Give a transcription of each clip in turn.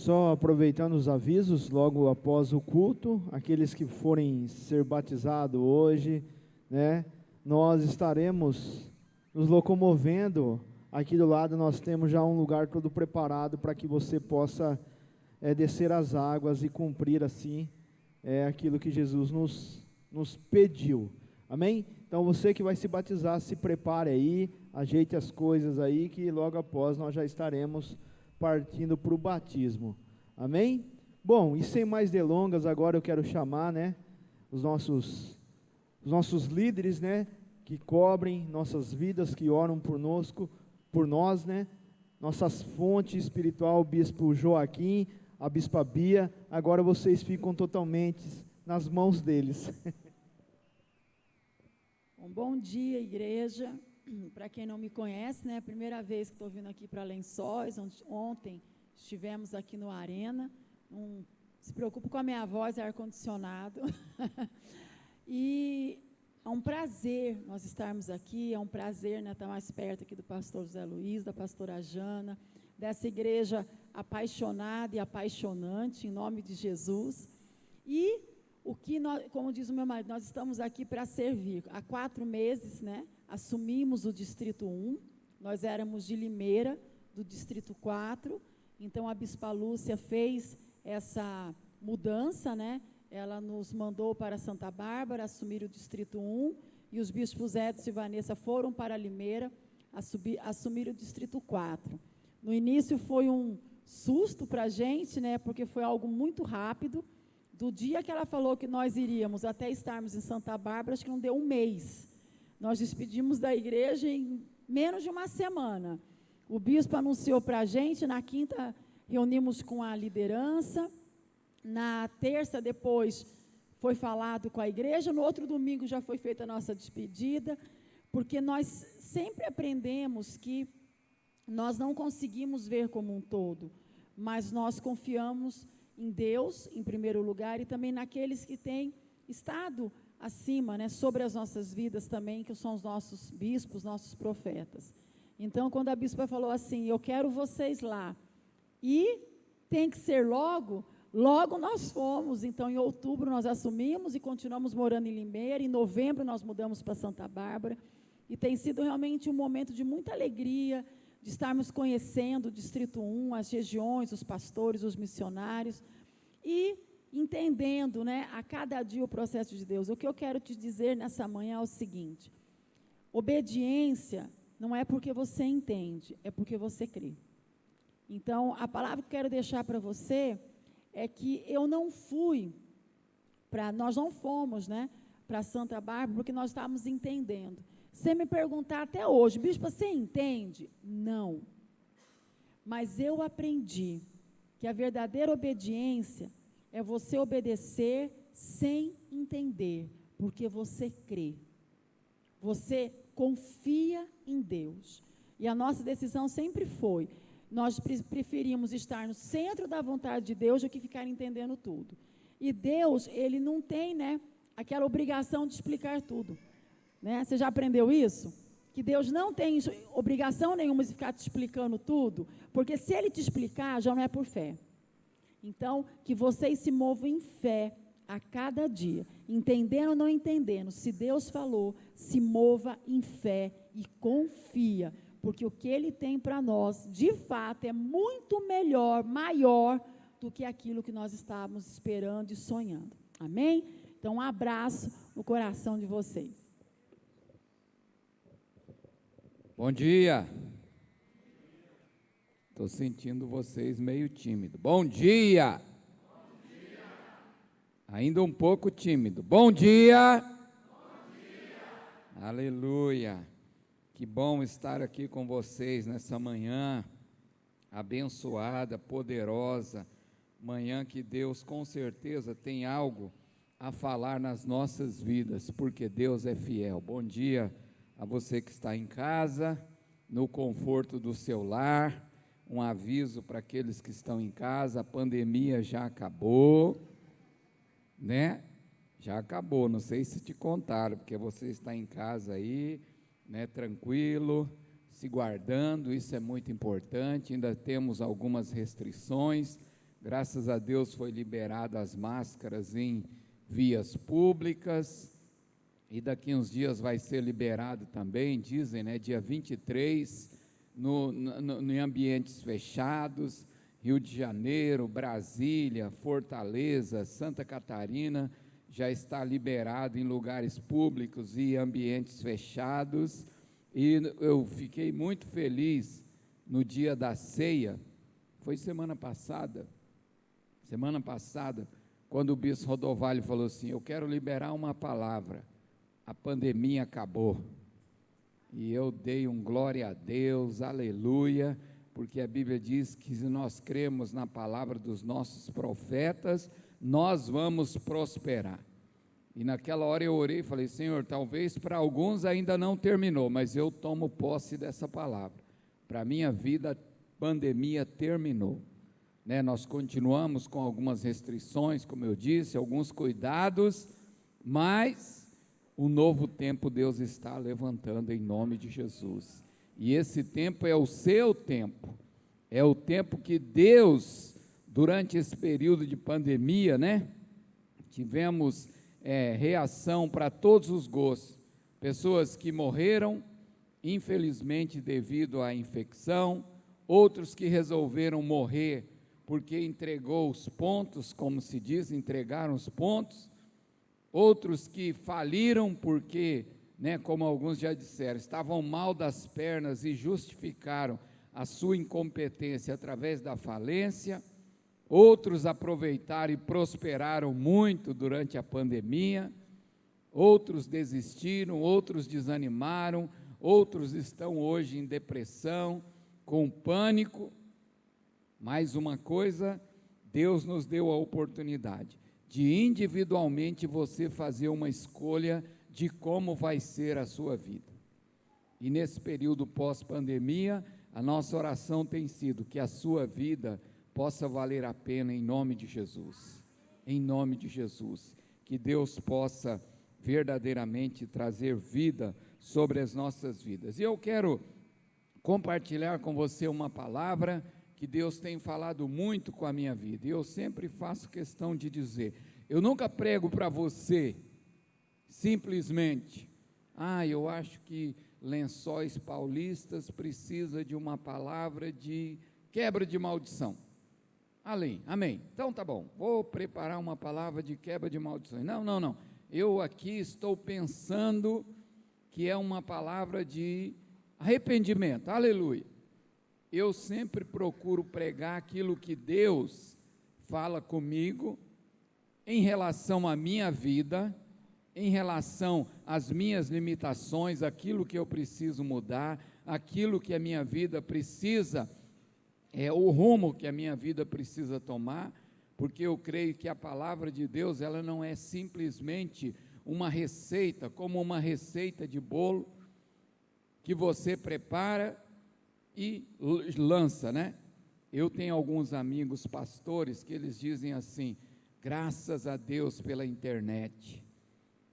Só aproveitando os avisos, logo após o culto, aqueles que forem ser batizados hoje, né, nós estaremos nos locomovendo. Aqui do lado nós temos já um lugar todo preparado para que você possa descer as águas e cumprir assim aquilo que Jesus nos pediu. Amém? Então você que vai se batizar, se prepare aí, ajeite as coisas aí, que logo após nós já estaremos partindo para o batismo. Amém? Bom, e sem mais delongas, agora eu quero chamar, né, os nossos líderes, né, que cobrem nossas vidas, que oram por nós, né, nossas fontes espiritual, o bispo Joaquim, a bispa Bia. Agora vocês ficam totalmente nas mãos deles. Bom dia, igreja. Para quem não me conhece, né, a primeira vez que estou vindo aqui para Lençóis. Ontem estivemos aqui no Arena. Não se preocupe com a minha voz, é ar-condicionado. E é um prazer nós estarmos aqui, é um prazer, né, estar mais perto aqui do pastor José Luiz, da pastora Jana, dessa igreja apaixonada e apaixonante, em nome de Jesus. E como diz o meu marido, nós estamos aqui para servir. Há 4 meses, né, assumimos o Distrito 1, nós éramos de Limeira, do Distrito 4, então a bispa Lúcia fez essa mudança, né, ela nos mandou para Santa Bárbara assumir o Distrito 1, e os bispos Edson e Vanessa foram para Limeira assumir o Distrito 4. No início foi um susto para a gente, né, porque foi algo muito rápido. Do dia que ela falou que nós iríamos até estarmos em Santa Bárbara, acho que não deu um mês. Nós despedimos da igreja em menos de uma semana. O bispo anunciou para a gente, na quinta reunimos com a liderança, na terça depois foi falado com a igreja, no outro domingo já foi feita a nossa despedida, porque nós sempre aprendemos que nós não conseguimos ver como um todo, mas nós confiamos em Deus, em primeiro lugar, e também naqueles que têm estado acima, né, sobre as nossas vidas também, que são os nossos bispos, nossos profetas. Então, quando a bispa falou assim, eu quero vocês lá, e tem que ser logo nós fomos. Então, em outubro nós assumimos e continuamos morando em Limeira, em novembro nós mudamos para Santa Bárbara, e tem sido realmente um momento de muita alegria, de estarmos conhecendo o Distrito 1, as regiões, os pastores, os missionários, e entendendo, né, a cada dia o processo de Deus. O que eu quero te dizer nessa manhã é o seguinte: obediência não é porque você entende, é porque você crê. Então, a palavra que eu quero deixar para você é que nós não fomos, né, para Santa Bárbara, porque nós estávamos entendendo. Você me perguntar até hoje, bispo, você entende? Não. Mas eu aprendi que a verdadeira obediência é você obedecer sem entender, porque você crê. Você confia em Deus. E a nossa decisão sempre foi, nós preferimos estar no centro da vontade de Deus do que ficar entendendo tudo. E Deus, Ele não tem, né, aquela obrigação de explicar tudo. Né? Você já aprendeu isso? Que Deus não tem obrigação nenhuma de ficar te explicando tudo, porque se Ele te explicar, já não é por fé. Então, que vocês se movam em fé a cada dia, entendendo ou não entendendo. Se Deus falou, se mova em fé e confia, porque o que Ele tem para nós, de fato, é muito melhor, maior do que aquilo que nós estávamos esperando e sonhando. Amém? Então, um abraço no coração de vocês. Bom dia. Estou sentindo vocês meio tímido. Bom dia. Bom dia. Ainda um pouco tímido. Bom dia. Bom dia. Aleluia. Que bom estar aqui com vocês nessa manhã abençoada, poderosa, manhã que Deus com certeza tem algo a falar nas nossas vidas, porque Deus é fiel. Bom dia a você que está em casa, no conforto do seu lar. Um aviso para aqueles que estão em casa: a pandemia já acabou, né? Já acabou, não sei se te contaram, porque você está em casa aí, né, tranquilo, se guardando, isso é muito importante. Ainda temos algumas restrições, Graças a Deus foi liberada as máscaras em vias públicas, e daqui uns dias vai ser liberado também, dizem, né, dia 23, em ambientes fechados, Rio de Janeiro, Brasília, Fortaleza, Santa Catarina, já está liberado em lugares públicos e ambientes fechados, e eu fiquei muito feliz no dia da ceia, foi semana passada, quando o bispo Rodovalho falou assim, eu quero liberar uma palavra, a pandemia acabou, e eu dei um glória a Deus, aleluia, porque a Bíblia diz que se nós cremos na palavra dos nossos profetas, nós vamos prosperar. E naquela hora eu orei e falei, Senhor, talvez para alguns ainda não terminou, mas eu tomo posse dessa palavra. Para a minha vida, a pandemia terminou. Né? Nós continuamos com algumas restrições, como eu disse, alguns cuidados, mas um novo tempo Deus está levantando em nome de Jesus. E esse tempo é o seu tempo, é o tempo que Deus, durante esse período de pandemia, né, tivemos reação para todos os gostos, pessoas que morreram, infelizmente devido à infecção, outros que resolveram morrer porque entregou os pontos, como se diz, entregaram os pontos, outros que faliram porque, né, como alguns já disseram, estavam mal das pernas e justificaram a sua incompetência através da falência, outros aproveitaram e prosperaram muito durante a pandemia, outros desistiram, outros desanimaram, outros estão hoje em depressão, com pânico. Mais uma coisa, Deus nos deu a oportunidade de individualmente você fazer uma escolha de como vai ser a sua vida. E nesse período pós-pandemia, a nossa oração tem sido que a sua vida possa valer a pena em nome de Jesus. Em nome de Jesus. Que Deus possa verdadeiramente trazer vida sobre as nossas vidas. E eu quero compartilhar com você uma palavra que Deus tem falado muito com a minha vida, e eu sempre faço questão de dizer, eu nunca prego para você, simplesmente, eu acho que Lençóis Paulistas precisa de uma palavra de quebra de maldição, amém, então tá bom, vou preparar uma palavra de quebra de maldições, não, eu aqui estou pensando que é uma palavra de arrependimento, aleluia. Eu sempre procuro pregar aquilo que Deus fala comigo em relação à minha vida, em relação às minhas limitações, aquilo que eu preciso mudar, aquilo que a minha vida precisa, o rumo que a minha vida precisa tomar, porque eu creio que a palavra de Deus, ela não é simplesmente uma receita, como uma receita de bolo, que você prepara e lança, né? Eu tenho alguns amigos pastores que eles dizem assim, graças a Deus pela internet,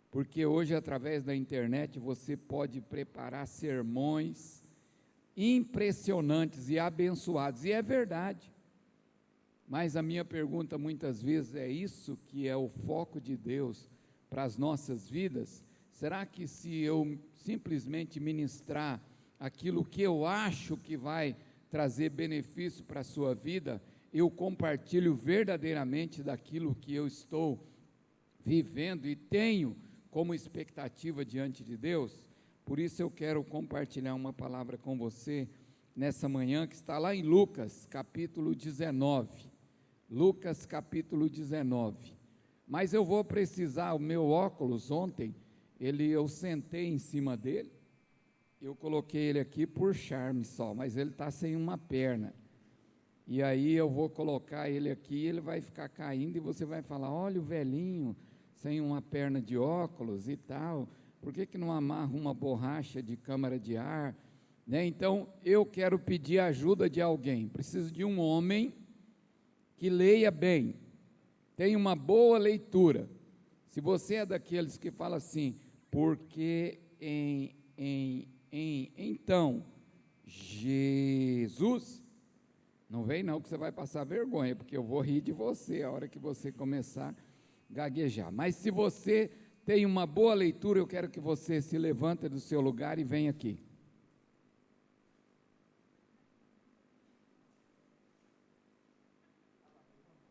porque hoje através da internet você pode preparar sermões impressionantes e abençoados, e é verdade, mas a minha pergunta muitas vezes é isso que é o foco de Deus para as nossas vidas? Será que se eu simplesmente ministrar aquilo que eu acho que vai trazer benefício para a sua vida, eu compartilho verdadeiramente daquilo que eu estou vivendo e tenho como expectativa diante de Deus? Por isso eu quero compartilhar uma palavra com você nessa manhã, que está lá em Lucas capítulo 19, Lucas capítulo 19, mas eu vou precisar, o meu óculos ontem, eu sentei em cima dele, eu coloquei ele aqui por charme só, mas ele está sem uma perna, e aí eu vou colocar ele aqui, ele vai ficar caindo, e você vai falar, olha o velhinho, sem uma perna de óculos e tal, por que não amarra uma borracha de câmara de ar, né? Então, eu quero pedir a ajuda de alguém, preciso de um homem que leia bem, tenha uma boa leitura. Se você é daqueles que fala assim, porque então, Jesus, Não vem não, que você vai passar vergonha, porque eu vou rir de você a hora que você começar a gaguejar. Mas se você tem uma boa leitura, eu quero que você se levante do seu lugar e venha aqui.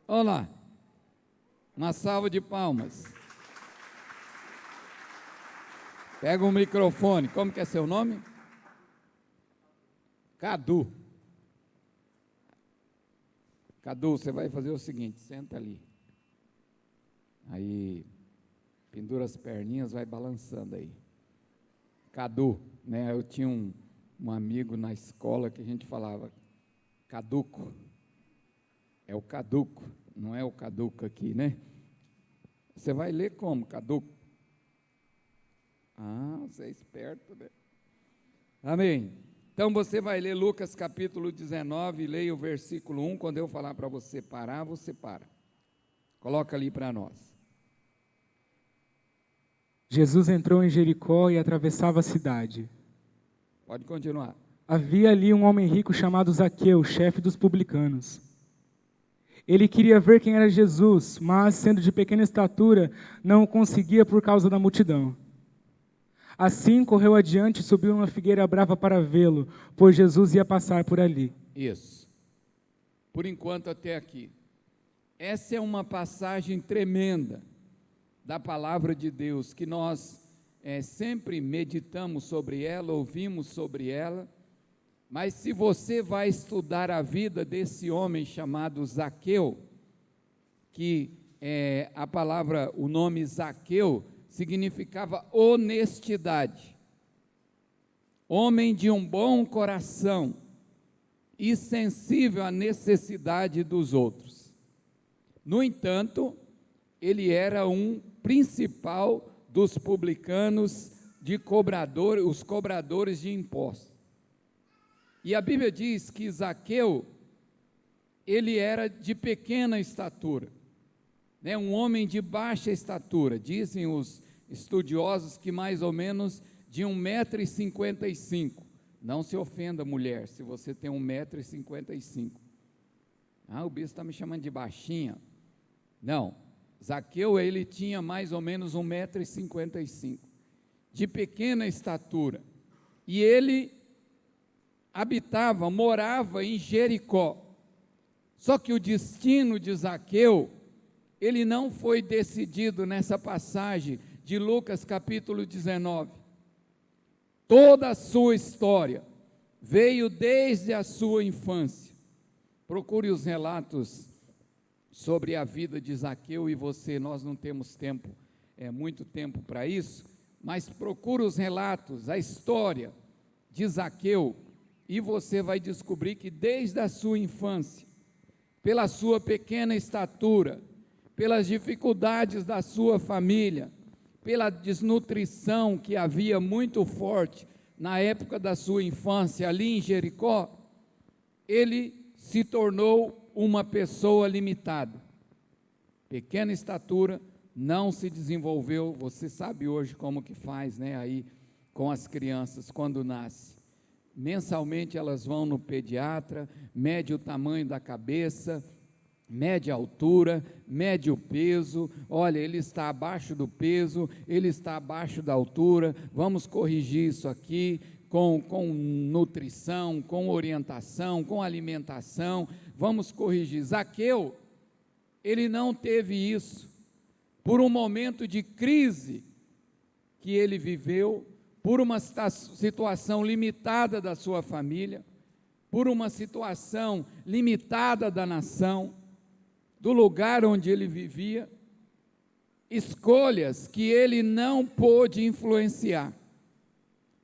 Olá, uma salva de palmas. Pega um microfone, como que é seu nome? Cadu. Cadu, você vai fazer o seguinte, senta ali. Aí, pendura as perninhas, vai balançando aí. Cadu, né? Eu tinha um amigo na escola que a gente falava, caduco. É o caduco, não é o caduco aqui, né? Você vai ler como, caduco? Ah, você é esperto, né? Amém. Então você vai ler Lucas capítulo 19, leia o versículo 1, quando eu falar para você parar, você para. Coloca ali para nós. Jesus entrou em Jericó e atravessava a cidade. Pode continuar. Havia ali um homem rico chamado Zaqueu, chefe dos publicanos. Ele queria ver quem era Jesus, mas, sendo de pequena estatura, não o conseguia por causa da multidão. Assim, correu adiante e subiu uma figueira brava para vê-lo, pois Jesus ia passar por ali. Isso. Por enquanto até aqui. Essa é uma passagem tremenda da palavra de Deus, que nós sempre meditamos sobre ela, ouvimos sobre ela, mas se você vai estudar a vida desse homem chamado Zaqueu, que a palavra, o nome Zaqueu, significava honestidade, homem de um bom coração e sensível à necessidade dos outros. No entanto, ele era um principal dos publicanos, os cobradores de impostos. E a Bíblia diz que Zaqueu, ele era de pequena estatura, né, um homem de baixa estatura. Dizem os estudiosos que mais ou menos de 1,55 m. Não se ofenda, mulher, se você tem 1,55 m. Ah, o bispo está me chamando de baixinha. Não, Zaqueu, ele tinha mais ou menos 1,55 m, de pequena estatura. E ele morava em Jericó. Só que o destino de Zaqueu, ele não foi decidido nessa passagem de Lucas capítulo 19. Toda a sua história veio desde a sua infância. Procure os relatos sobre a vida de Zaqueu e você, nós não temos tempo, muito tempo para isso, mas procure os relatos, a história de Zaqueu, e você vai descobrir que desde a sua infância, pela sua pequena estatura, pelas dificuldades da sua família, pela desnutrição que havia muito forte na época da sua infância ali em Jericó, ele se tornou uma pessoa limitada. Pequena estatura, não se desenvolveu. Você sabe hoje como que faz, né, aí com as crianças quando nascem. Mensalmente elas vão no pediatra, mede o tamanho da cabeça, mede a altura, mede o peso. Olha, ele está abaixo do peso, ele está abaixo da altura, vamos corrigir isso aqui com nutrição, com orientação, com alimentação, vamos corrigir. Zaqueu, ele não teve isso. Por um momento de crise que ele viveu, por uma situação limitada da sua família, por uma situação limitada da nação, do lugar onde ele vivia, escolhas que ele não pôde influenciar.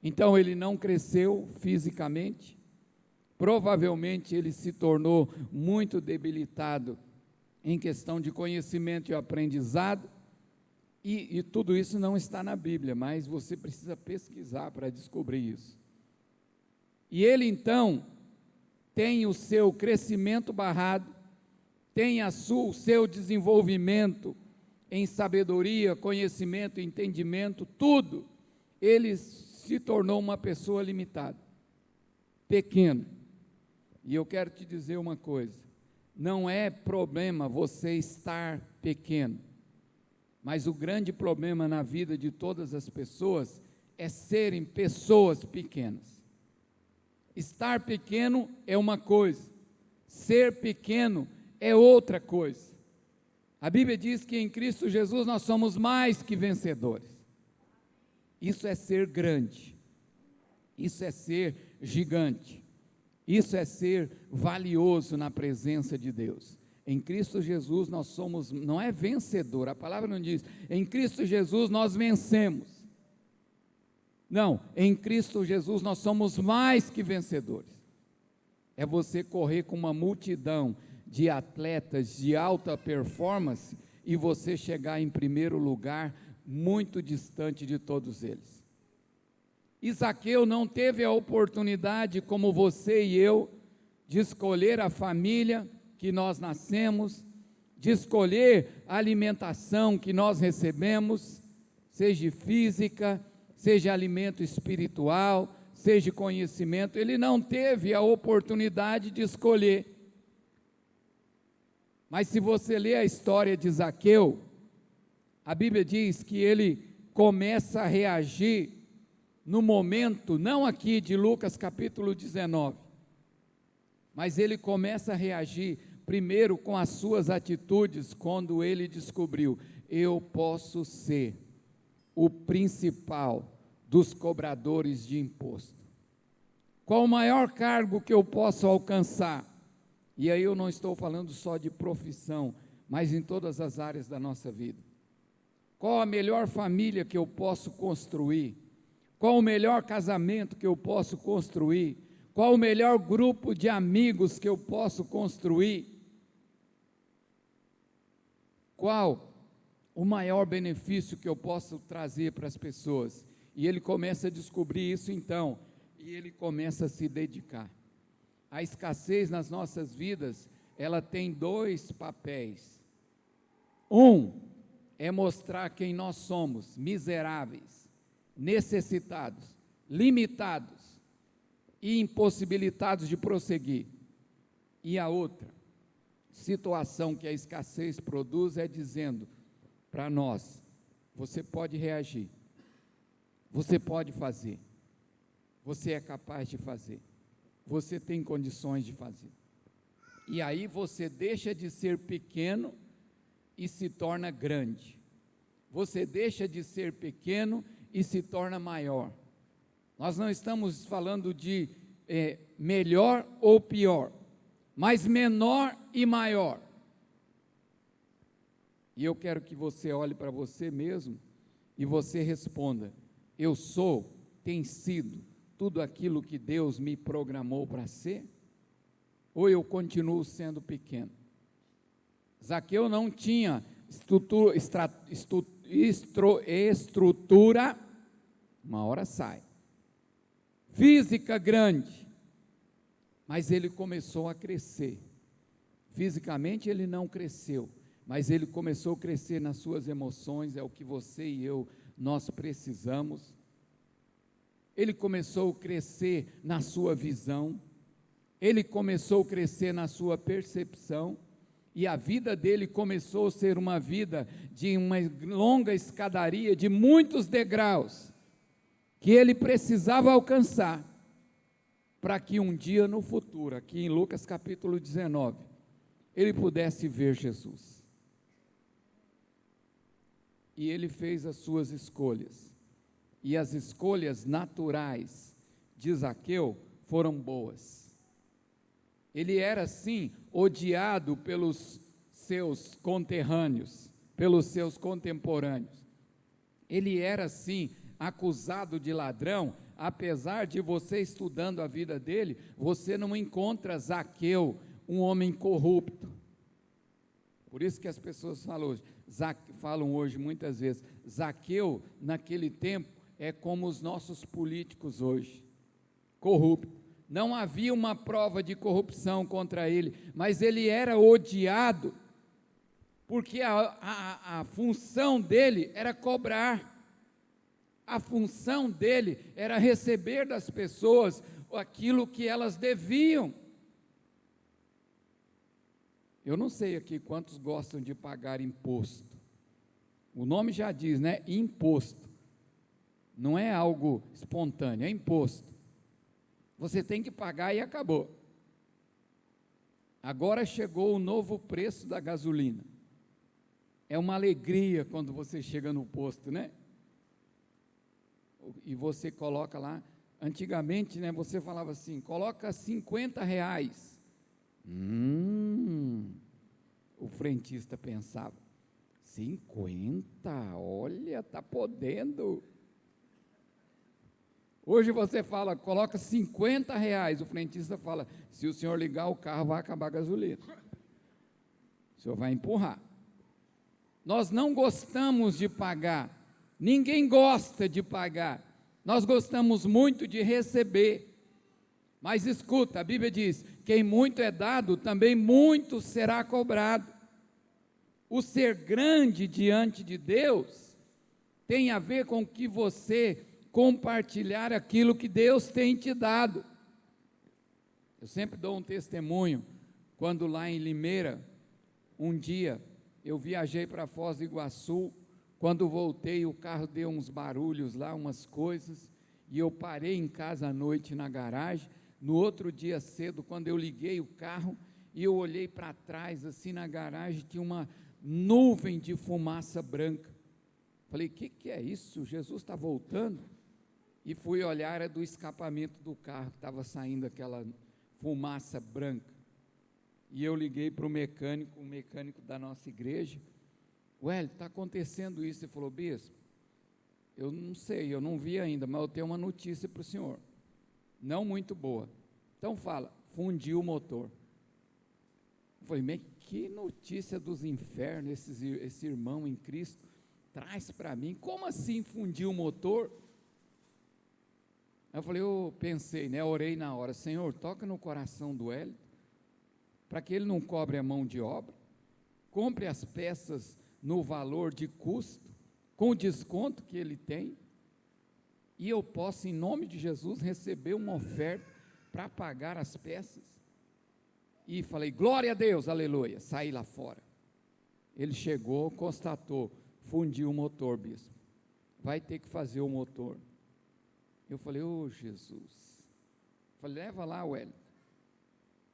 Então ele não cresceu fisicamente, provavelmente ele se tornou muito debilitado em questão de conhecimento e aprendizado, e tudo isso não está na Bíblia, mas você precisa pesquisar para descobrir isso. E ele então tem o seu crescimento barrado, tem o seu desenvolvimento em sabedoria, conhecimento, entendimento, tudo, ele se tornou uma pessoa limitada, pequeno. E eu quero te dizer uma coisa: não é problema você estar pequeno, mas o grande problema na vida de todas as pessoas é serem pessoas pequenas. Estar pequeno é uma coisa, ser pequeno é outra coisa. A Bíblia diz que em Cristo Jesus nós somos mais que vencedores. Isso é ser grande, isso é ser gigante, isso é ser valioso na presença de Deus. Em Cristo Jesus nós somos, não é vencedor, a palavra não diz, em Cristo Jesus nós vencemos. Não, em Cristo Jesus nós somos mais que vencedores. É você correr com uma multidão de atletas de alta performance e você chegar em primeiro lugar, muito distante de todos eles. E Zaqueu não teve a oportunidade, como você e eu, de escolher a família que nós nascemos, de escolher a alimentação que nós recebemos, seja física, seja alimento espiritual, seja conhecimento. Ele não teve a oportunidade de escolher. Mas se você ler a história de Zaqueu, a Bíblia diz que ele começa a reagir no momento, não aqui de Lucas capítulo 19, mas ele começa a reagir primeiro com as suas atitudes, quando ele descobriu: eu posso ser o principal dos cobradores de imposto. Qual o maior cargo que eu posso alcançar? E aí eu não estou falando só de profissão, mas em todas as áreas da nossa vida. Qual a melhor família que eu posso construir? Qual o melhor casamento que eu posso construir? Qual o melhor grupo de amigos que eu posso construir? Qual o maior benefício que eu posso trazer para as pessoas? E ele começa a descobrir isso então, e ele começa a se dedicar. A escassez nas nossas vidas, ela tem dois papéis. Um é mostrar quem nós somos: miseráveis, necessitados, limitados e impossibilitados de prosseguir. E a outra situação que a escassez produz é dizendo para nós: você pode reagir, você pode fazer, você é capaz de fazer, você tem condições de fazer. E aí você deixa de ser pequeno e se torna grande. Você deixa de ser pequeno e se torna maior. Nós não estamos falando de melhor ou pior, mas menor e maior. E eu quero que você olhe para você mesmo e você responda: eu sou, tem sido tudo aquilo que Deus me programou para ser? Ou eu continuo sendo pequeno? Zaqueu não tinha estrutura, uma hora sai, física grande, mas ele começou a crescer. Fisicamente ele não cresceu, mas ele começou a crescer nas suas emoções, é o que você e eu, nós precisamos. Ele começou a crescer na sua visão, ele começou a crescer na sua percepção, e a vida dele começou a ser uma vida de uma longa escadaria, de muitos degraus, que ele precisava alcançar, para que um dia no futuro, aqui em Lucas capítulo 19, ele pudesse ver Jesus. E ele fez as suas escolhas, e as escolhas naturais de Zaqueu foram boas. Ele era, sim, odiado pelos seus conterrâneos, pelos seus contemporâneos. Ele era, sim, acusado de ladrão, apesar de você estudando a vida dele, você não encontra Zaqueu, um homem corrupto. Por isso que as pessoas falam hoje muitas vezes, Zaqueu, naquele tempo, é como os nossos políticos hoje, corrupto. Não havia uma prova de corrupção contra ele, mas ele era odiado, porque a função dele era cobrar, a função dele era receber das pessoas aquilo que elas deviam. Eu não sei aqui quantos gostam de pagar imposto. O nome já diz, né? Imposto. Não é algo espontâneo, é imposto. Você tem que pagar e acabou. Agora chegou o novo preço da gasolina. É uma alegria quando você chega no posto, né? E você coloca lá, antigamente, né, você falava assim, coloca R$50. O frentista pensava, 50? Olha, está podendo. Hoje você fala, coloca R$50, o frentista fala, se o senhor ligar o carro vai acabar a gasolina. O senhor vai empurrar. Nós não gostamos de pagar, ninguém gosta de pagar, nós gostamos muito de receber. Mas escuta, a Bíblia diz, quem muito é dado, também muito será cobrado. O ser grande diante de Deus tem a ver com que você compartilhar aquilo que Deus tem te dado. Eu sempre dou um testemunho, quando lá em Limeira, um dia, eu viajei para Foz do Iguaçu, quando voltei o carro deu uns barulhos lá, umas coisas, e eu parei em casa à noite na garagem. No outro dia cedo, quando eu liguei o carro, e eu olhei para trás, assim na garagem, tinha uma nuvem de fumaça branca. Falei, o que é isso? Jesus está voltando? E fui olhar, era do escapamento do carro, que estava saindo aquela fumaça branca. E eu liguei para o mecânico da nossa igreja, está acontecendo isso. Ele falou, bispo, eu não sei, eu não vi ainda, mas eu tenho uma notícia para o senhor, não muito boa. Então fala, fundiu o motor. Eu falei, mas que notícia dos infernos esse irmão em Cristo traz para mim, como assim fundiu o motor? Eu falei, eu pensei, né, orei na hora, Senhor, toca no coração do Hélio, para que ele não cobre a mão de obra, compre as peças no valor de custo, com o desconto que ele tem, e eu possa, em nome de Jesus, receber uma oferta para pagar as peças. E falei, glória a Deus, aleluia, saí lá fora. Ele chegou, constatou, fundiu o motor, bispo, vai ter que fazer o motor. Eu falei, Jesus, falei, leva lá, Wellington.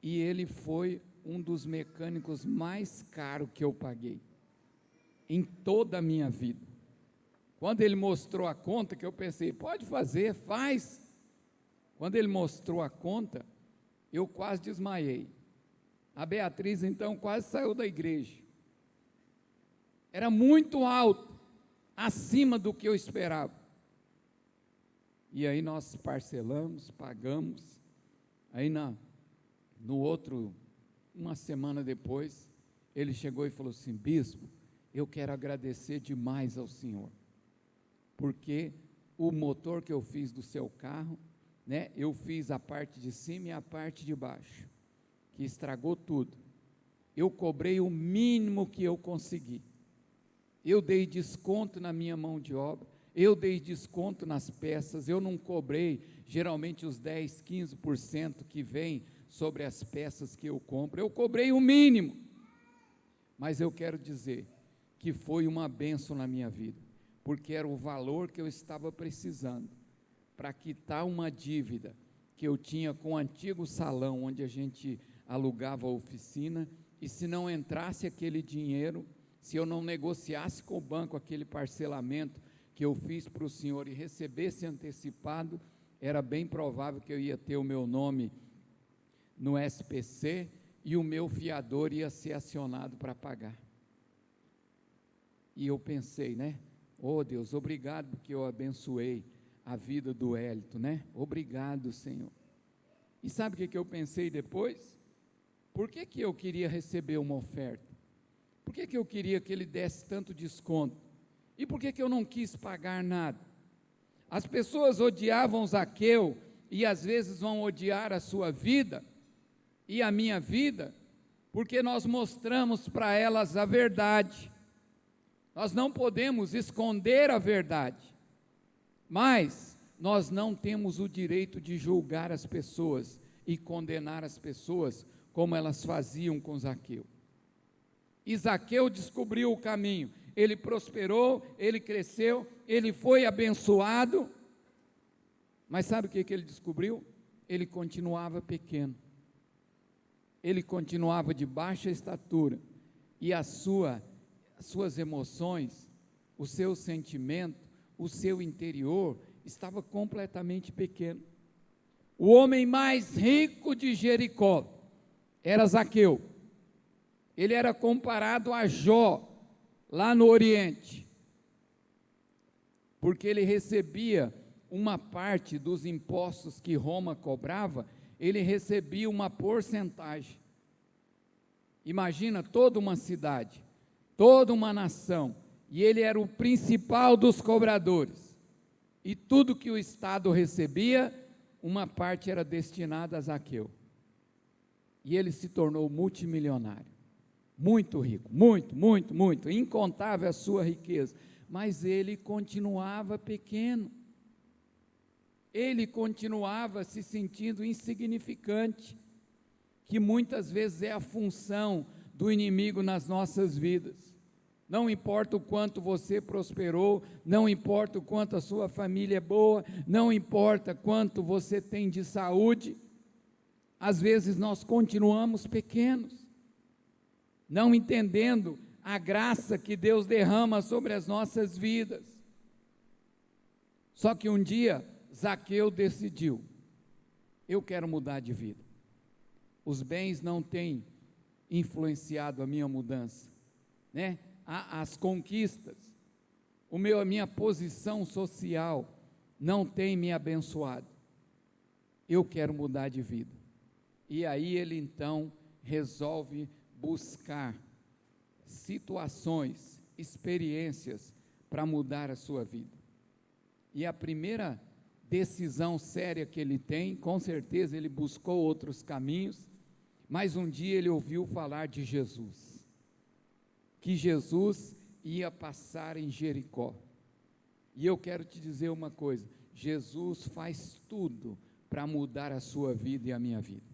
E ele foi um dos mecânicos mais caros que eu paguei, em toda a minha vida. Quando ele mostrou a conta, que eu pensei, pode fazer, faz. Quando ele mostrou a conta, eu quase desmaiei. A Beatriz, então, quase saiu da igreja. Era muito alto, acima do que eu esperava. E aí nós parcelamos, pagamos. Aí no outro, uma semana depois, ele chegou e falou assim, bispo, eu quero agradecer demais ao senhor, porque o motor que eu fiz do seu carro, né, eu fiz a parte de cima e a parte de baixo, que estragou tudo. Eu cobrei o mínimo que eu consegui. Eu dei desconto na minha mão de obra, eu dei desconto nas peças, eu não cobrei geralmente os 10, 15% que vem sobre as peças que eu compro, eu cobrei o mínimo. Mas eu quero dizer que foi uma bênção na minha vida, porque era o valor que eu estava precisando para quitar uma dívida que eu tinha com o antigo salão onde a gente alugava a oficina, e se não entrasse aquele dinheiro, se eu não negociasse com o banco aquele parcelamento que eu fiz para o senhor e recebesse antecipado, era bem provável que eu ia ter o meu nome no SPC e o meu fiador ia ser acionado para pagar. E eu pensei, né? Oh Deus, obrigado porque eu abençoei a vida do Hélito, né? Obrigado, Senhor. E sabe o que eu pensei depois? Por que eu queria receber uma oferta? Por que eu queria que ele desse tanto desconto? E por que eu não quis pagar nada? As pessoas odiavam Zaqueu, e às vezes vão odiar a sua vida, e a minha vida, porque nós mostramos para elas a verdade. Nós não podemos esconder a verdade, mas nós não temos o direito de julgar as pessoas e condenar as pessoas como elas faziam com Zaqueu. E Zaqueu descobriu o caminho. Ele prosperou, ele cresceu, ele foi abençoado. Mas sabe o que ele descobriu? Ele continuava pequeno. Ele continuava de baixa estatura. E as suas emoções, o seu sentimento, o seu interior estava completamente pequeno. O homem mais rico de Jericó era Zaqueu. Ele era comparado a Jó, lá no Oriente, porque ele recebia uma parte dos impostos que Roma cobrava, ele recebia uma porcentagem. Imagina toda uma cidade, toda uma nação, e ele era o principal dos cobradores, e tudo que o Estado recebia, uma parte era destinada a Zaqueu, e ele se tornou multimilionário, muito rico, muito, incontável a sua riqueza, mas ele continuava pequeno, ele continuava se sentindo insignificante, que muitas vezes é a função do inimigo nas nossas vidas. Não importa o quanto você prosperou, não importa o quanto a sua família é boa, não importa quanto você tem de saúde, às vezes nós continuamos pequenos, não entendendo a graça que Deus derrama sobre as nossas vidas. Só que um dia, Zaqueu decidiu, eu quero mudar de vida. Os bens não têm influenciado a minha mudança, né? As conquistas, a minha posição social não tem me abençoado. Eu quero mudar de vida. E aí ele então resolve buscar situações, experiências para mudar a sua vida. E a primeira decisão séria que ele tem, com certeza ele buscou outros caminhos, mas um dia ele ouviu falar de Jesus, que Jesus ia passar em Jericó. E eu quero te dizer uma coisa, Jesus faz tudo para mudar a sua vida e a minha vida.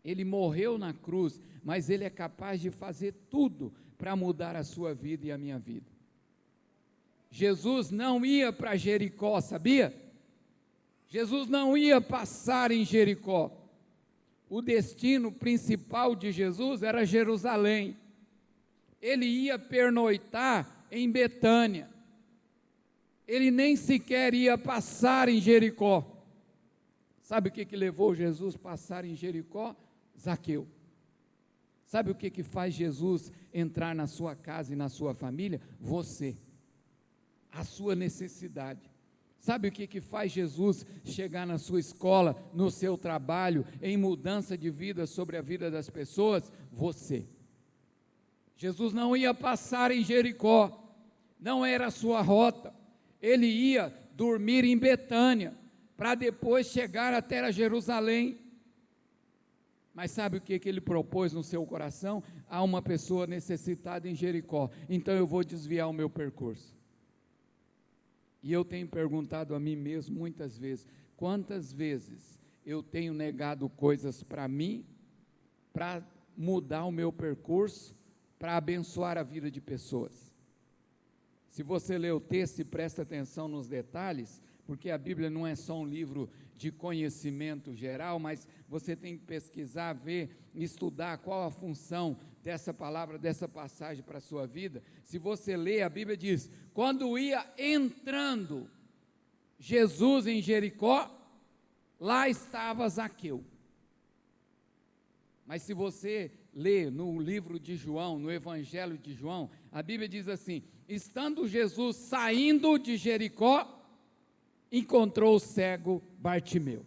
Ele morreu na cruz, mas ele é capaz de fazer tudo para mudar a sua vida e a minha vida. Jesus não ia para Jericó, sabia? Jesus não ia passar em Jericó. O destino principal de Jesus era Jerusalém. Ele ia pernoitar em Betânia. Ele nem sequer ia passar em Jericó. Sabe o que levou Jesus a passar em Jericó? Zaqueu. Sabe o que faz Jesus entrar na sua casa e na sua família? Você. A sua necessidade. Sabe o que faz Jesus chegar na sua escola, no seu trabalho, em mudança de vida sobre a vida das pessoas? Você. Jesus não ia passar em Jericó, não era a sua rota, ele ia dormir em Betânia, para depois chegar até Jerusalém. Mas sabe o que ele propôs no seu coração? Há uma pessoa necessitada em Jericó, então eu vou desviar o meu percurso. E eu tenho perguntado a mim mesmo muitas vezes, quantas vezes eu tenho negado coisas para mim, para mudar o meu percurso, para abençoar a vida de pessoas. Se você lê o texto e presta atenção nos detalhes, porque a Bíblia não é só um livro de conhecimento geral, mas você tem que pesquisar, ver, estudar qual a função dessa palavra, dessa passagem para a sua vida. Se você ler, a Bíblia diz, quando ia entrando Jesus em Jericó, lá estava Zaqueu. Mas se você ler no livro de João, no Evangelho de João, a Bíblia diz assim, estando Jesus saindo de Jericó, encontrou o cego Bartimeu.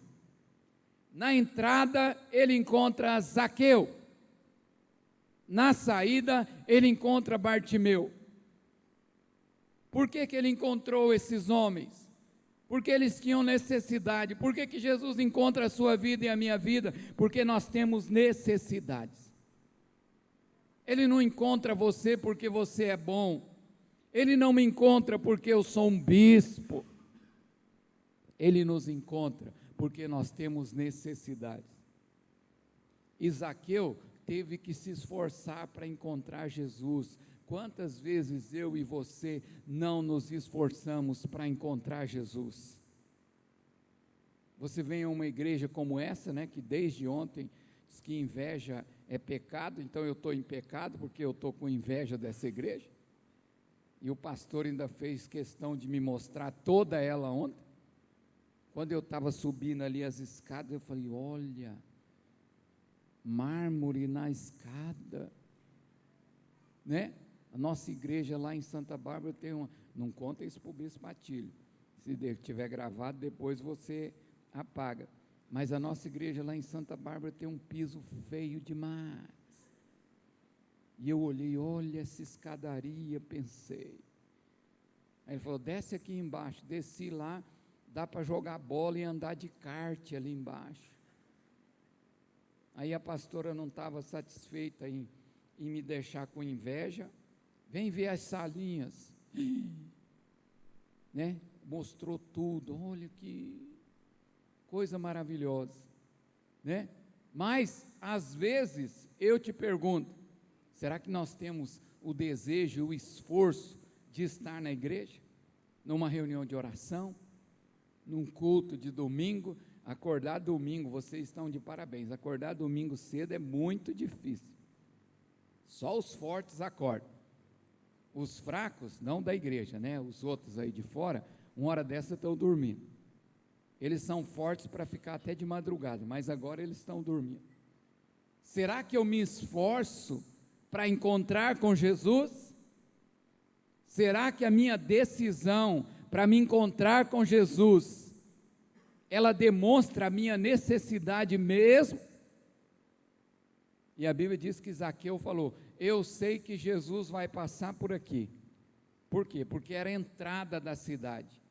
Na entrada, ele encontra Zaqueu. Na saída, ele encontra Bartimeu. Por que ele encontrou esses homens? Porque eles tinham necessidade. Por que Jesus encontra a sua vida e a minha vida? Porque nós temos necessidades. Ele não encontra você porque você é bom. Ele não me encontra porque eu sou um bispo. Ele nos encontra porque nós temos necessidades. E Zaqueu teve que se esforçar para encontrar Jesus. Quantas vezes eu e você não nos esforçamos para encontrar Jesus? Você vem a uma igreja como essa, né, que desde ontem diz que inveja é pecado, então eu estou em pecado porque eu estou com inveja dessa igreja. E o pastor ainda fez questão de me mostrar toda ela ontem. Quando eu estava subindo ali as escadas, eu falei, olha, mármore na escada, né? A nossa igreja lá em Santa Bárbara tem uma, não conta isso para o Bispo Matilho, se tiver gravado depois você apaga, mas a nossa igreja lá em Santa Bárbara tem um piso feio demais, e eu olhei, olha essa escadaria, pensei, aí ele falou, desce aqui embaixo, desci lá, dá para jogar bola e andar de kart ali embaixo. Aí a pastora não estava satisfeita em me deixar com inveja, vem ver as salinhas, né? Mostrou tudo, olha que coisa maravilhosa, né? Mas, às vezes, eu te pergunto, será que nós temos o desejo, o esforço de estar na igreja? Numa reunião de oração, num culto de domingo? Acordar domingo, vocês estão de parabéns, acordar domingo cedo é muito difícil, só os fortes acordam, os fracos, não da igreja, né? Os outros aí de fora, uma hora dessa estão dormindo, eles são fortes para ficar até de madrugada, mas agora eles estão dormindo. Será que eu me esforço para encontrar com Jesus? Será que a minha decisão para me encontrar com Jesus, ela demonstra a minha necessidade mesmo? E a Bíblia diz que Zaqueu falou, eu sei que Jesus vai passar por aqui. Por quê? Porque era a entrada da cidade.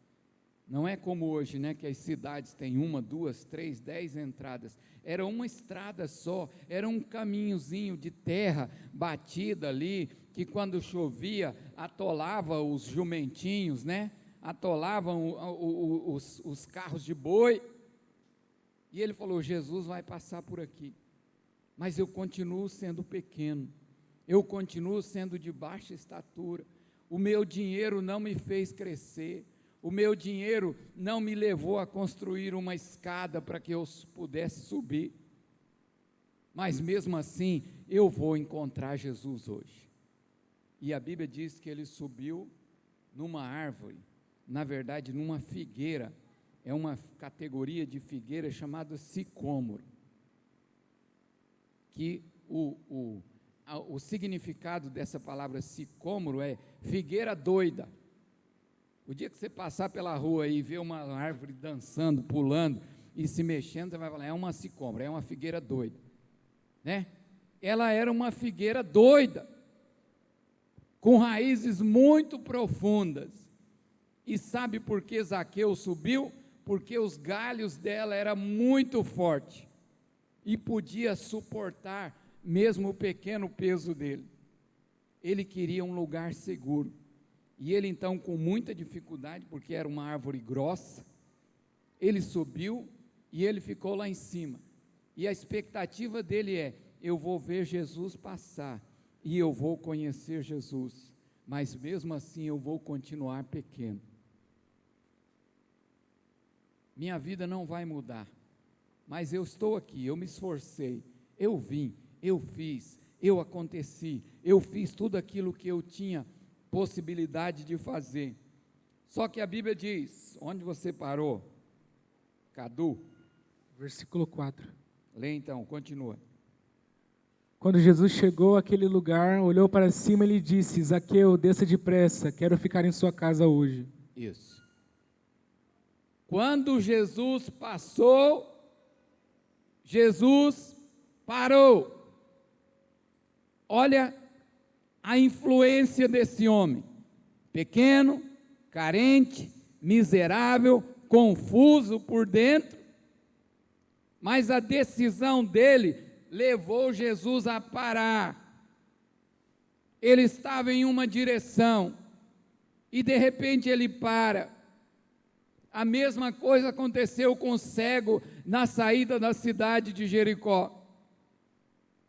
Não é como hoje, né, que as cidades têm 1, 2, 3, 10 entradas. Era uma estrada só, era um caminhozinho de terra batida ali, que quando chovia, atolava os jumentinhos, né? Atolavam os carros de boi, e ele falou, Jesus vai passar por aqui, mas eu continuo sendo pequeno, eu continuo sendo de baixa estatura, o meu dinheiro não me fez crescer, o meu dinheiro não me levou a construir uma escada para que eu pudesse subir, mas mesmo assim, eu vou encontrar Jesus hoje. E a Bíblia diz que ele subiu numa árvore, na verdade numa figueira, é uma categoria de figueira chamada sicômoro, que o significado dessa palavra sicômoro é figueira doida. O dia que você passar pela rua e ver uma árvore dançando, pulando e se mexendo, você vai falar, é uma sicômoro, é uma figueira doida, né? Ela era uma figueira doida, com raízes muito profundas. E sabe por que Zaqueu subiu? Porque os galhos dela eram muito fortes e podia suportar mesmo o pequeno peso dele. Ele queria um lugar seguro, e ele então, com muita dificuldade, porque era uma árvore grossa, ele subiu e ele ficou lá em cima, e a expectativa dele é, eu vou ver Jesus passar, e eu vou conhecer Jesus, mas mesmo assim eu vou continuar pequeno. Minha vida não vai mudar, mas eu estou aqui, eu me esforcei, eu vim, eu fiz, eu aconteci, eu fiz tudo aquilo que eu tinha possibilidade de fazer. Só que a Bíblia diz, onde você parou, Cadu? Versículo 4. Lê então, continua. Quando Jesus chegou àquele lugar, olhou para cima e lhe disse, Zaqueu, desça depressa, quero ficar em sua casa hoje. Isso. Quando Jesus passou, Jesus parou. Olha a influência desse homem, pequeno, carente, miserável, confuso por dentro, mas a decisão dele levou Jesus a parar. Ele estava em uma direção, e de repente ele para. A mesma coisa aconteceu com o cego na saída da cidade de Jericó.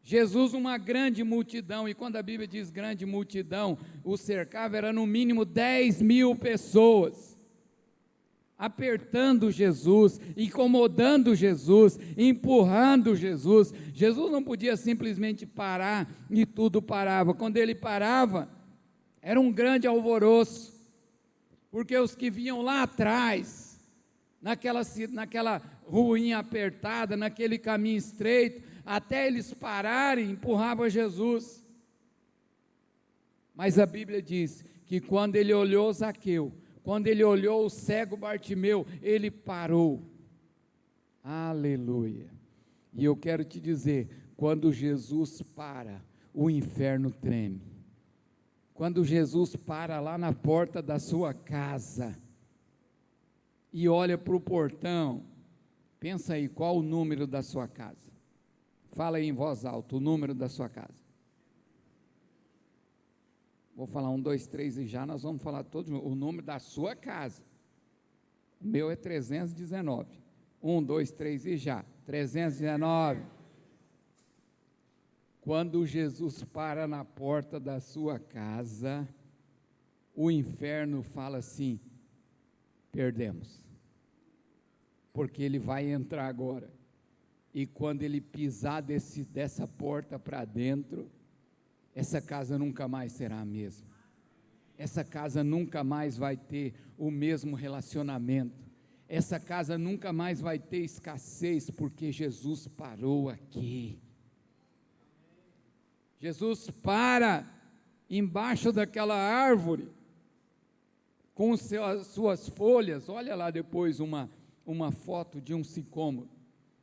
Jesus, uma grande multidão, e quando a Bíblia diz grande multidão, o cercava, era no mínimo 10.000 pessoas, apertando Jesus, incomodando Jesus, empurrando Jesus. Jesus não podia simplesmente parar e tudo parava. Quando ele parava, era um grande alvoroço, porque os que vinham lá atrás, naquela ruinha apertada, naquele caminho estreito, até eles pararem, empurravam Jesus. Mas a Bíblia diz que quando ele olhou Zaqueu, quando ele olhou o cego Bartimeu, ele parou. Aleluia. E eu quero te dizer, quando Jesus para, o inferno treme. Quando Jesus para lá na porta da sua casa e olha para o portão, pensa aí, qual o número da sua casa? Fala aí em voz alta, o número da sua casa. Vou falar 1, 2, 3 e já nós vamos falar todos o número da sua casa. O meu é 319. 1, 2, 3 e já. 319. Quando Jesus para na porta da sua casa, o inferno fala assim: perdemos. Porque ele vai entrar agora. E quando ele pisar dessa porta para dentro, essa casa nunca mais será a mesma. Essa casa nunca mais vai ter o mesmo relacionamento. Essa casa nunca mais vai ter escassez, porque Jesus parou aqui. Jesus para embaixo daquela árvore, com as suas folhas. Olha lá depois uma foto de um sicômoro.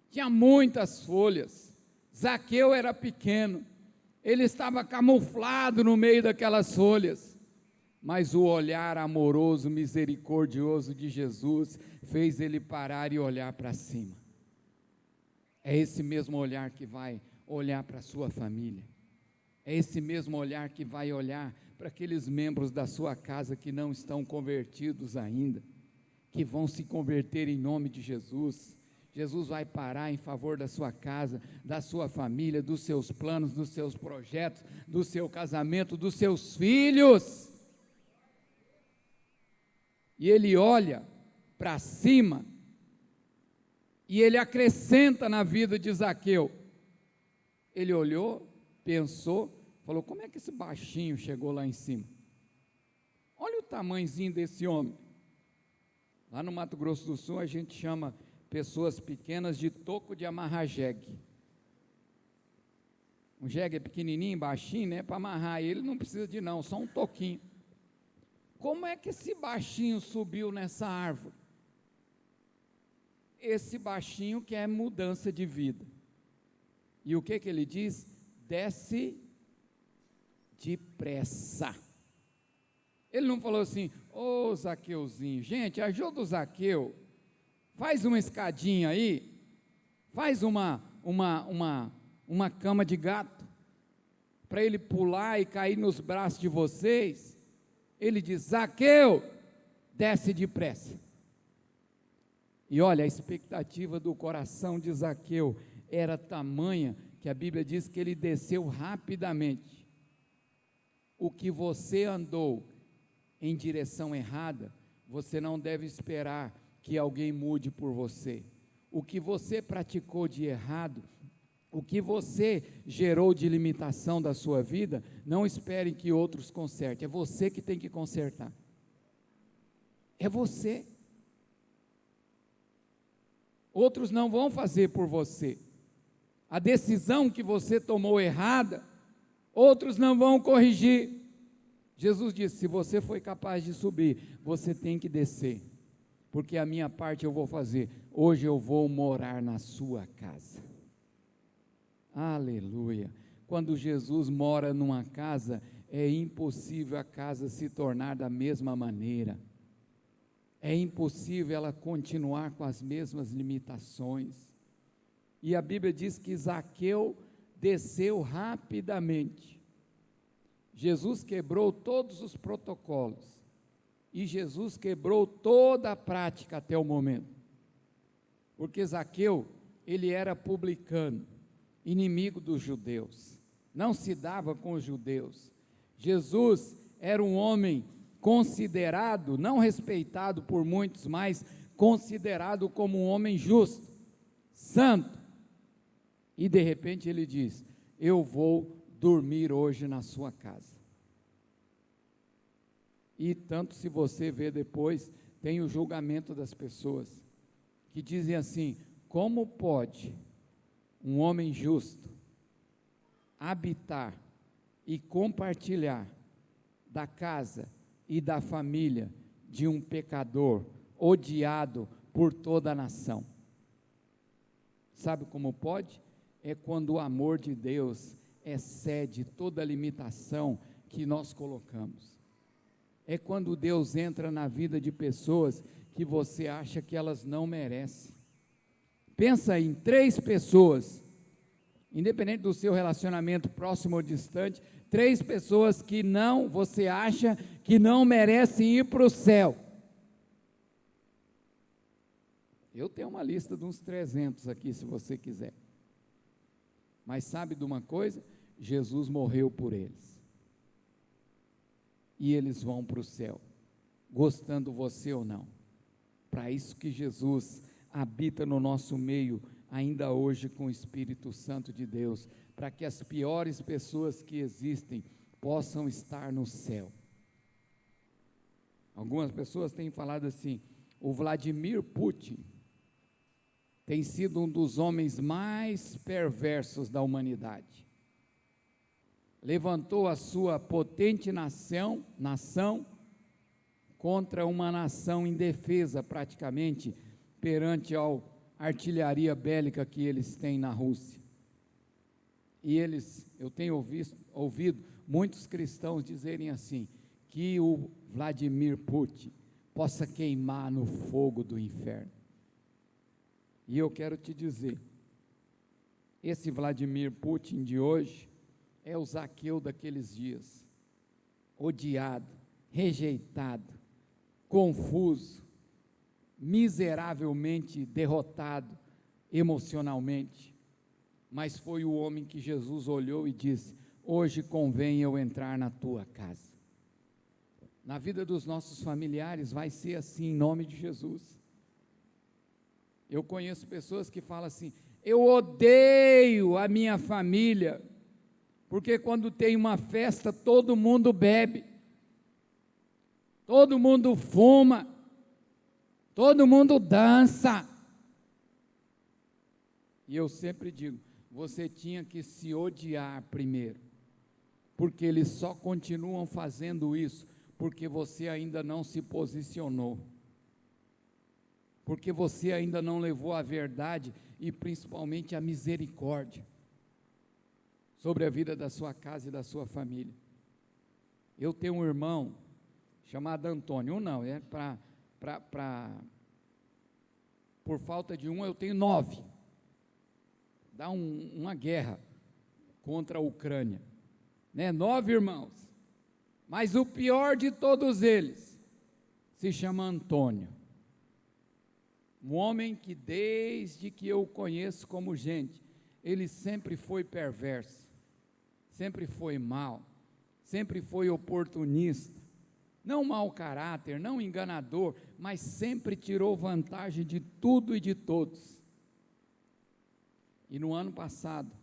Tinha muitas folhas. Zaqueu era pequeno, ele estava camuflado no meio daquelas folhas, mas o olhar amoroso, misericordioso de Jesus fez ele parar e olhar para cima. É esse mesmo olhar que vai olhar para a sua família, é esse mesmo olhar que vai olhar para aqueles membros da sua casa que não estão convertidos ainda, que vão se converter em nome de Jesus. Jesus vai parar em favor da sua casa, da sua família, dos seus planos, dos seus projetos, do seu casamento, dos seus filhos. E ele olha para cima e ele acrescenta na vida de Zaqueu. Ele olhou, pensou, falou: como é que esse baixinho chegou lá em cima? Olha o tamanhozinho desse homem. Lá no Mato Grosso do Sul a gente chama pessoas pequenas de toco de amarrar jegue. Um jegue é pequenininho, baixinho, né? Para amarrar ele não precisa de não, só um toquinho. Como é que esse baixinho subiu nessa árvore? Esse baixinho quer mudança de vida. E o que ele diz? Desce depressa. Ele não falou assim: ô Zaqueuzinho, gente, ajuda o Zaqueu. Faz uma escadinha aí, faz uma cama de gato, para ele pular e cair nos braços de vocês. Ele diz: Zaqueu, desce depressa. E olha, a expectativa do coração de Zaqueu era tamanha, que a Bíblia diz que ele desceu rapidamente. O que você andou em direção errada, você não deve esperar que alguém mude por você. O que você praticou de errado, o que você gerou de limitação da sua vida, não espere que outros consertem, é você que tem que consertar. É você. Outros não vão fazer por você. A decisão que você tomou errada, outros não vão corrigir. Jesus disse: se você foi capaz de subir, você tem que descer, porque a minha parte eu vou fazer. Hoje eu vou morar na sua casa. Aleluia. Quando Jesus mora numa casa, é impossível a casa se tornar da mesma maneira. É impossível ela continuar com as mesmas limitações. E a Bíblia diz que Zaqueu desceu rapidamente. Jesus quebrou todos os protocolos. E Jesus quebrou toda a prática até o momento. Porque Zaqueu, ele era publicano. inimigo dos judeus, não se dava com os judeus. Jesus era um homem considerado, não respeitado por muitos, mas considerado como um homem justo, santo. E de repente ele diz: eu vou dormir hoje na sua casa. E tanto, se você ver depois, tem o julgamento das pessoas, que dizem assim: como pode um homem justo habitar e compartilhar da casa e da família de um pecador odiado por toda a nação? Sabe como pode? É quando o amor de Deus excede toda a limitação que nós colocamos. É quando Deus entra na vida de pessoas que você acha que elas não merecem. Pensa em 3 pessoas, independente do seu relacionamento próximo ou distante, 3 pessoas que você acha que não merecem ir para o céu. Eu tenho uma lista de uns 300 aqui, se você quiser. Mas sabe de uma coisa? Jesus morreu por eles. E eles vão para o céu, gostando você ou não. Para isso que Jesus habita no nosso meio, ainda hoje, com o Espírito Santo de Deus, para que as piores pessoas que existem possam estar no céu. Algumas pessoas têm falado assim: o Vladimir Putin tem sido um dos homens mais perversos da humanidade. Levantou a sua potente nação contra uma nação indefesa, praticamente, perante a artilharia bélica que eles têm na Rússia. E eu tenho ouvido muitos cristãos dizerem assim: que o Vladimir Putin possa queimar no fogo do inferno. E eu quero te dizer, esse Vladimir Putin de hoje é o Zaqueu daqueles dias, odiado, rejeitado, confuso, miseravelmente derrotado emocionalmente, mas foi o homem que Jesus olhou e disse: hoje convém eu entrar na tua casa. Na vida dos nossos familiares vai ser assim, em nome de Jesus. Eu conheço pessoas que falam assim: eu odeio a minha família, porque quando tem uma festa todo mundo bebe, todo mundo fuma, todo mundo dança. E eu sempre digo: você tinha que se odiar primeiro, porque eles só continuam fazendo isso porque você ainda não se posicionou, porque você ainda não levou a verdade e principalmente a misericórdia sobre a vida da sua casa e da sua família. Eu tenho um irmão chamado Antônio, por falta de um eu tenho 9, dá uma guerra contra a Ucrânia, 9 irmãos, mas o pior de todos eles se chama Antônio, um homem que desde que eu o conheço como gente, ele sempre foi perverso, sempre foi mau, sempre foi oportunista, não mau caráter, não enganador, mas sempre tirou vantagem de tudo e de todos. E no ano passado,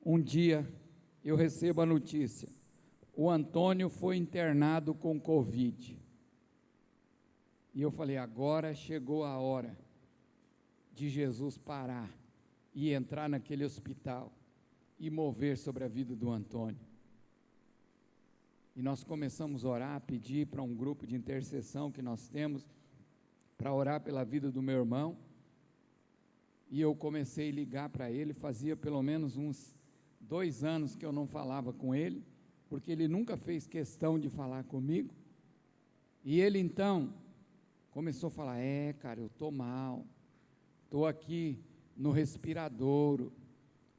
um dia, eu recebo a notícia: o Antônio foi internado com Covid. E eu falei: agora chegou a hora de Jesus parar e entrar naquele hospital e mover sobre a vida do Antônio. E nós começamos a orar, pedir para um grupo de intercessão que nós temos, para orar pela vida do meu irmão. E eu comecei a ligar para ele, fazia pelo menos uns 2 anos que eu não falava com ele, porque ele nunca fez questão de falar comigo. E ele então começou a falar: cara, eu estou mal, estou aqui no respiradouro,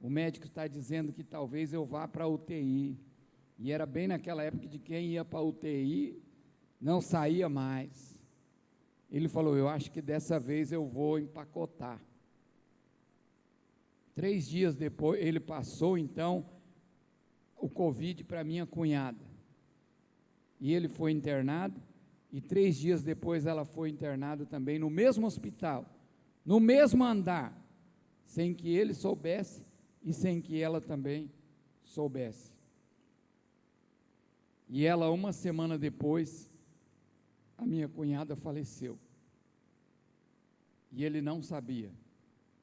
o médico está dizendo que talvez eu vá para a UTI, e era bem naquela época de quem ia para a UTI, não saía mais. Ele falou: eu acho que dessa vez eu vou empacotar, 3 dias depois, ele passou, então, o Covid para minha cunhada. E ele foi internado, e 3 dias depois ela foi internada também no mesmo hospital, no mesmo andar, sem que ele soubesse e sem que ela também soubesse. E ela, uma semana depois, a minha cunhada faleceu. E ele não sabia,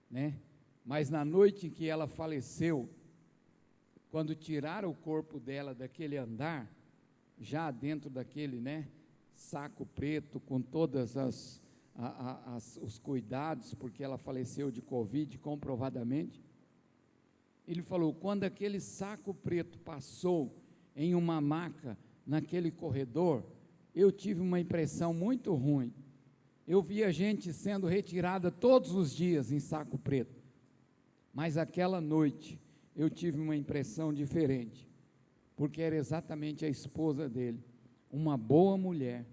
né? Mas na noite em que ela faleceu, quando tiraram o corpo dela daquele andar, já dentro daquele, né, saco preto, com todas os cuidados, porque ela faleceu de Covid, comprovadamente, ele falou, quando aquele saco preto passou em uma maca, naquele corredor, eu tive uma impressão muito ruim. Eu via gente sendo retirada todos os dias em saco preto, mas aquela noite, eu tive uma impressão diferente, porque era exatamente a esposa dele, uma boa mulher,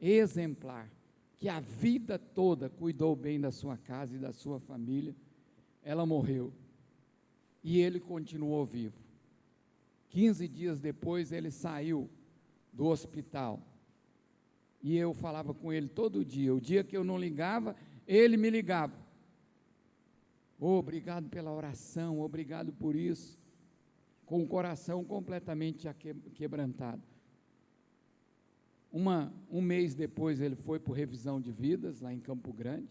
exemplar, que a vida toda cuidou bem da sua casa e da sua família. Ela morreu, e ele continuou vivo. 15 dias depois ele saiu do hospital, e eu falava com ele todo dia, o dia que eu não ligava, ele me ligava, obrigado pela oração, obrigado por isso, com o coração completamente quebrantado. Um mês depois ele foi para revisão de vidas, lá em Campo Grande,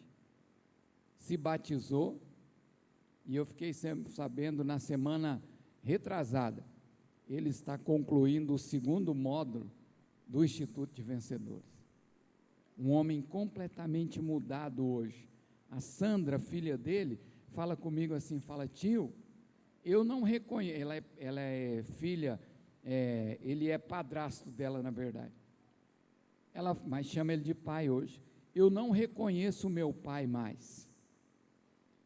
se batizou, e eu fiquei sempre sabendo, na semana retrasada, ele está concluindo o 2º módulo do Instituto de Vencedores. Um homem completamente mudado hoje. A Sandra, filha dele, fala comigo assim, fala, tio, eu não reconheço, ela é filha, ele é padrasto dela, na verdade. Mas chama ele de pai hoje. Eu não reconheço o meu pai mais.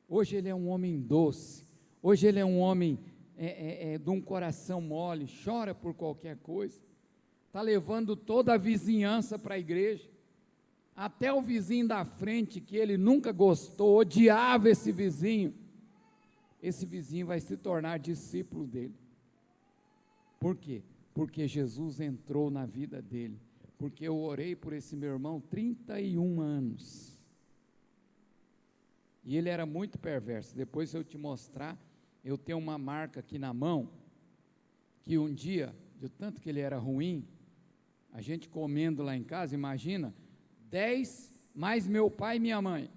Hoje ele é um homem doce, hoje ele é um homem de um coração mole, chora por qualquer coisa, está levando toda a vizinhança para a igreja, até o vizinho da frente, que ele nunca gostou, odiava esse vizinho vai se tornar discípulo dele. Por quê? Porque Jesus entrou na vida dele, porque eu orei por esse meu irmão 31 anos, e ele era muito perverso. Depois, se eu te mostrar, eu tenho uma marca aqui na mão, que um dia, de tanto que ele era ruim, a gente comendo lá em casa, imagina, 10 mais meu pai e minha mãe,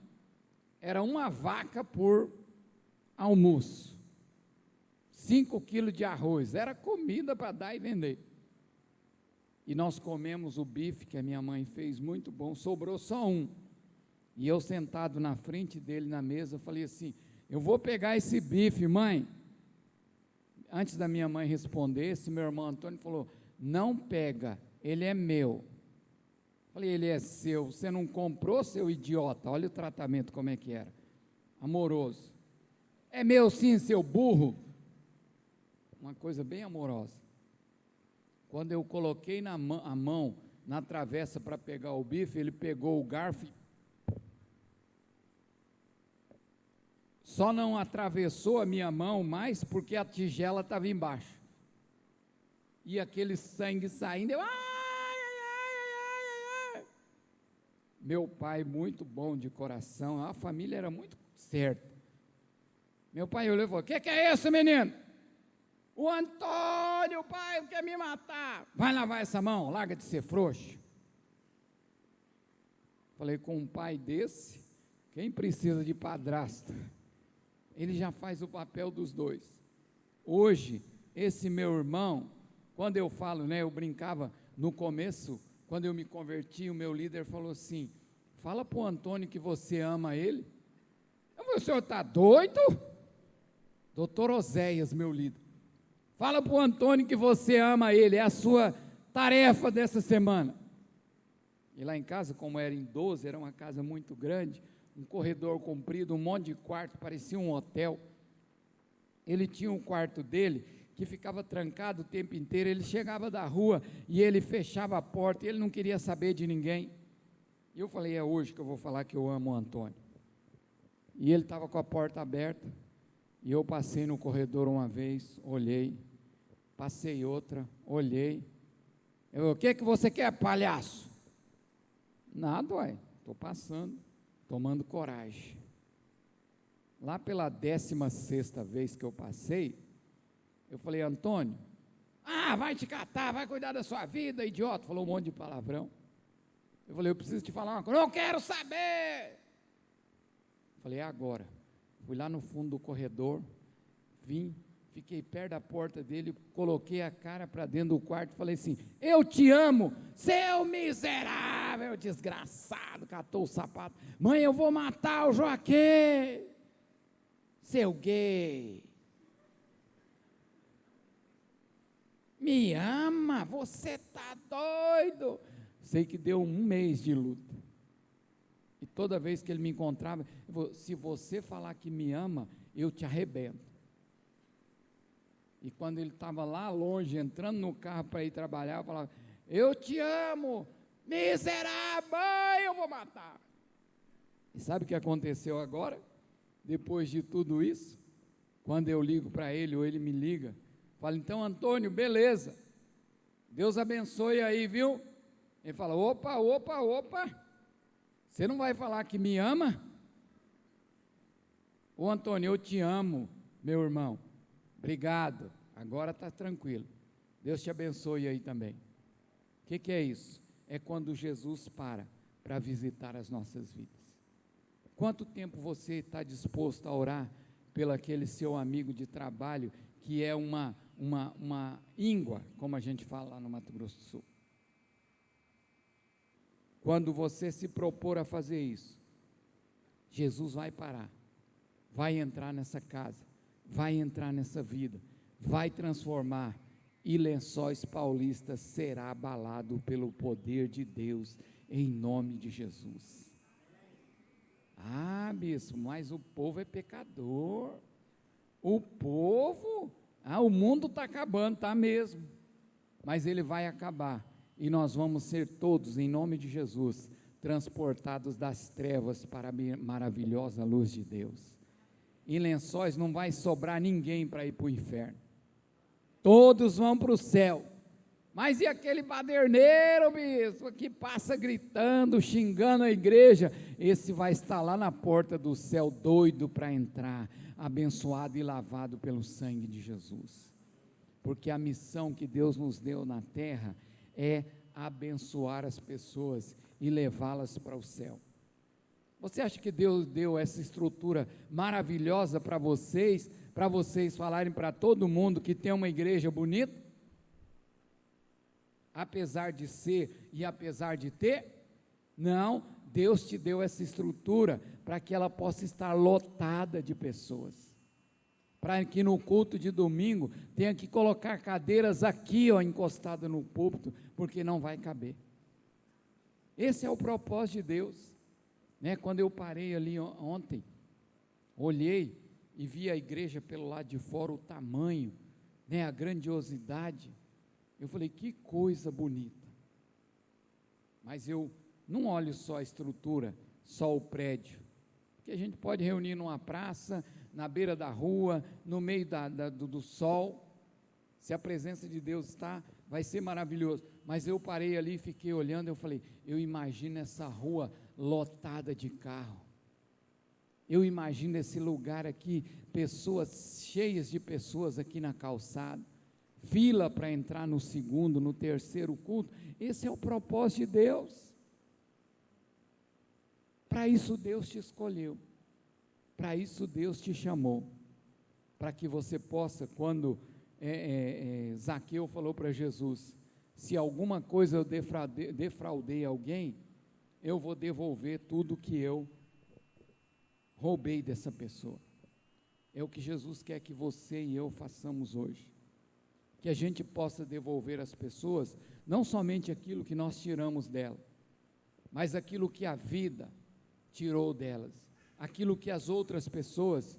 era uma vaca por almoço, 5 quilos de arroz, era comida para dar e vender, e nós comemos o bife que a minha mãe fez, muito bom, sobrou só um, e eu sentado na frente dele na mesa, falei assim, eu vou pegar esse bife, mãe. Antes da minha mãe responder, esse meu irmão Antônio falou, não pega, ele é meu. Falei, ele é seu, você não comprou, seu idiota? Olha o tratamento como é que era, amoroso. É meu sim, seu burro. Uma coisa bem amorosa. Quando eu coloquei a mão na travessa para pegar o bife, ele pegou o garfo e só não atravessou a minha mão mais porque a tigela estava embaixo. E aquele sangue saindo, eu, Meu pai, muito bom de coração, a família era muito certa. Meu pai olhou e falou, o que é isso, menino? O Antônio, pai, quer me matar. Vai lavar essa mão, larga de ser frouxo. Falei, com um pai desse, quem precisa de padrasto? Ele já faz o papel dos dois. Hoje, esse meu irmão, quando eu falo, né, eu brincava no começo, quando eu me converti, o meu líder falou assim, fala para o Antônio que você ama ele. Eu falei, o senhor está doido? Doutor Oséias, meu líder. Fala para o Antônio que você ama ele, é a sua tarefa dessa semana. E lá em casa, como era em 12, era uma casa muito grande, um corredor comprido, um monte de quarto, parecia um hotel. Ele tinha um quarto dele, que ficava trancado o tempo inteiro, ele chegava da rua, e ele fechava a porta, e ele não queria saber de ninguém. E eu falei, é hoje que eu vou falar que eu amo o Antônio. E ele estava com a porta aberta, E eu passei no corredor uma vez, olhei, passei outra, olhei. O que você quer, palhaço? Nada, uai, estou passando, tomando coragem. Lá pela 16ª vez que eu passei, eu falei, Antônio, vai te catar, vai cuidar da sua vida, idiota, falou um monte de palavrão. Eu falei, eu preciso te falar uma coisa, não quero saber. Falei, agora. Fui lá no fundo do corredor, vim, fiquei perto da porta dele, coloquei a cara para dentro do quarto e falei assim, eu te amo, seu miserável, desgraçado, catou o sapato. Mãe, eu vou matar o Joaquim, seu gay. Me ama? Você está doido? Sei que deu um mês de luta. E toda vez que ele me encontrava, se você falar que me ama, eu te arrebento. E quando ele estava lá longe, entrando no carro para ir trabalhar, eu falava, eu te amo, miserável, eu vou matar. E sabe o que aconteceu agora? Depois de tudo isso, quando eu ligo para ele, ou ele me liga, falo, então Antônio, beleza, Deus abençoe aí, viu? Ele fala, opa, você não vai falar que me ama? Ô Antônio, eu te amo, meu irmão, obrigado, agora está tranquilo, Deus te abençoe aí também. O que é isso? É quando Jesus para visitar as nossas vidas. Quanto tempo você está disposto a orar pelo aquele seu amigo de trabalho que é uma íngua, como a gente fala lá no Mato Grosso do Sul? Quando você se propor a fazer isso, Jesus vai parar, vai entrar nessa casa, vai entrar nessa vida, vai transformar, e Lençóis Paulista será abalado pelo poder de Deus, em nome de Jesus. Bispo, mas o povo é pecador, o povo, o mundo está acabando, está mesmo, mas ele vai acabar, e nós vamos ser todos, em nome de Jesus, transportados das trevas para a maravilhosa luz de Deus. Em Lençóis não vai sobrar ninguém para ir para o inferno, todos vão para o céu. Mas e aquele baderneiro, bispo, que passa gritando, xingando a igreja? Esse vai estar lá na porta do céu, doido para entrar, abençoado e lavado pelo sangue de Jesus. Porque a missão que Deus nos deu na terra é abençoar as pessoas e levá-las para o céu. Você acha que Deus deu essa estrutura maravilhosa para vocês falarem para todo mundo que tem uma igreja bonita? Apesar de ser e apesar de ter? Não, Deus te deu essa estrutura para que ela possa estar lotada de pessoas. Para que no culto de domingo tenha que colocar cadeiras aqui, encostadas no púlpito, porque não vai caber. Esse é o propósito de Deus. Quando eu parei ali ontem, olhei e vi a igreja pelo lado de fora, o tamanho, a grandiosidade. Eu falei, que coisa bonita. Mas eu não olho só a estrutura, só o prédio. Porque a gente pode reunir numa praça, na beira da rua, no meio do sol. Se a presença de Deus está, vai ser maravilhoso. Mas eu parei ali e fiquei olhando, eu falei, eu imagino essa rua lotada de carro. Eu imagino esse lugar aqui, pessoas, cheias de pessoas aqui na calçada, fila para entrar no segundo, no terceiro culto. Esse é o propósito de Deus. Para isso Deus te escolheu, para isso Deus te chamou, para que você possa, quando Zaqueu falou para Jesus, se alguma coisa eu defraudei alguém, eu vou devolver tudo que eu roubei dessa pessoa. É o que Jesus quer que você e eu façamos hoje, que a gente possa devolver às pessoas, não somente aquilo que nós tiramos dela, mas aquilo que a vida tirou delas, aquilo que as outras pessoas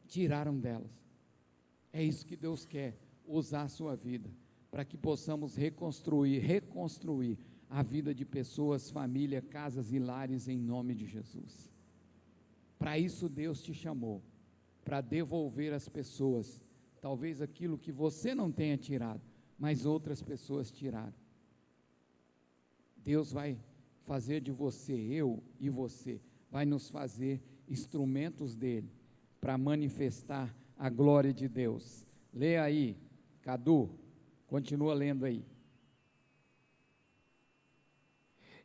tiraram delas. É isso que Deus quer, usar a sua vida, para que possamos reconstruir a vida de pessoas, família, casas e lares, em nome de Jesus. Para isso Deus te chamou, para devolver às pessoas, talvez aquilo que você não tenha tirado, mas outras pessoas tiraram. Deus vai fazer de você, eu e você, vai nos fazer instrumentos dele, para manifestar a glória de Deus. Lê aí, Cadu, continua lendo aí.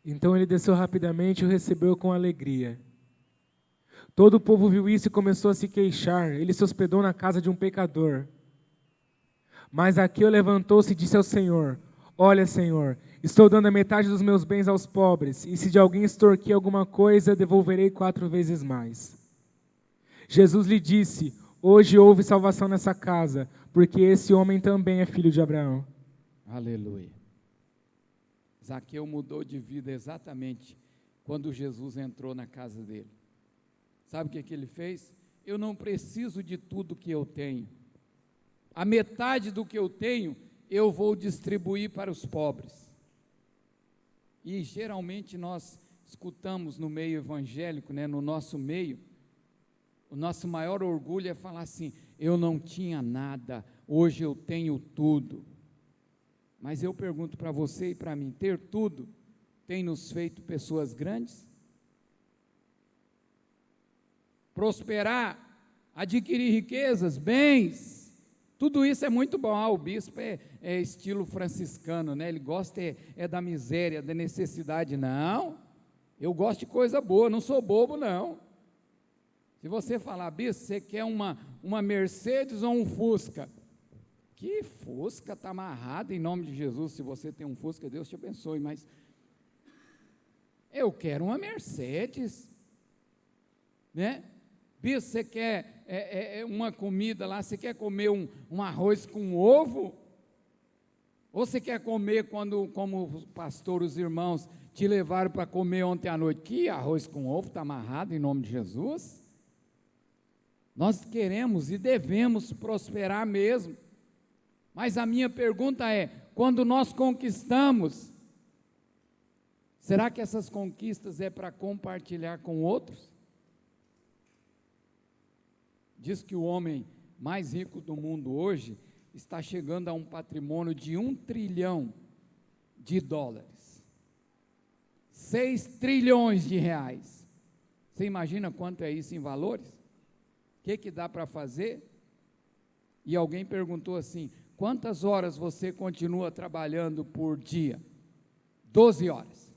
Então ele desceu rapidamente e o recebeu com alegria. Todo o povo viu isso e começou a se queixar. Ele se hospedou na casa de um pecador. Mas Zaqueu levantou-se e disse ao Senhor: Olha, Senhor, estou dando a metade dos meus bens aos pobres, e se de alguém extorquir alguma coisa, devolverei 4 vezes mais. Jesus lhe disse: Hoje houve salvação nessa casa, porque esse homem também é filho de Abraão. Aleluia. Zaqueu mudou de vida exatamente quando Jesus entrou na casa dele. Sabe o que ele fez? Eu não preciso de tudo que eu tenho. A metade do que eu tenho, eu vou distribuir para os pobres. E geralmente nós escutamos no meio evangélico, no nosso meio, o nosso maior orgulho é falar assim: eu não tinha nada, hoje eu tenho tudo. Mas eu pergunto para você e para mim, ter tudo tem nos feito pessoas grandes? Prosperar, adquirir riquezas, bens, tudo isso é muito bom. O bispo é estilo franciscano, ele gosta da miséria, da necessidade. Não, eu gosto de coisa boa, não sou bobo não. Se você falar: bispo, você quer uma Mercedes ou um Fusca? Que Fusca, está amarrado em nome de Jesus. Se você tem um Fusca, Deus te abençoe, mas eu quero uma Mercedes, Bispo, você quer uma comida lá, você quer comer um arroz com ovo? Ou você quer comer como o pastor, os irmãos te levaram para comer ontem à noite? Que arroz com ovo, está amarrado em nome de Jesus? Nós queremos e devemos prosperar mesmo. Mas a minha pergunta é: quando nós conquistamos, será que essas conquistas é para compartilhar com outros? Diz que o homem mais rico do mundo hoje está chegando a um patrimônio de $1 trilhão. 6 trilhões de reais. Você imagina quanto é isso em valores? O que dá para fazer? E alguém perguntou assim: quantas horas você continua trabalhando por dia? 12 horas.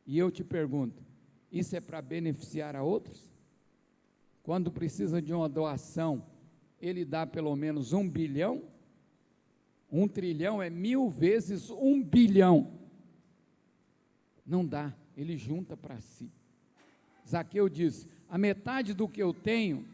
E eu te pergunto, isso é para beneficiar a outros? Quando precisa de uma doação, ele dá pelo menos 1 bilhão? 1 trilhão é 1000 vezes 1 bilhão. Não dá, ele junta para si. Zaqueu diz: a metade do que eu tenho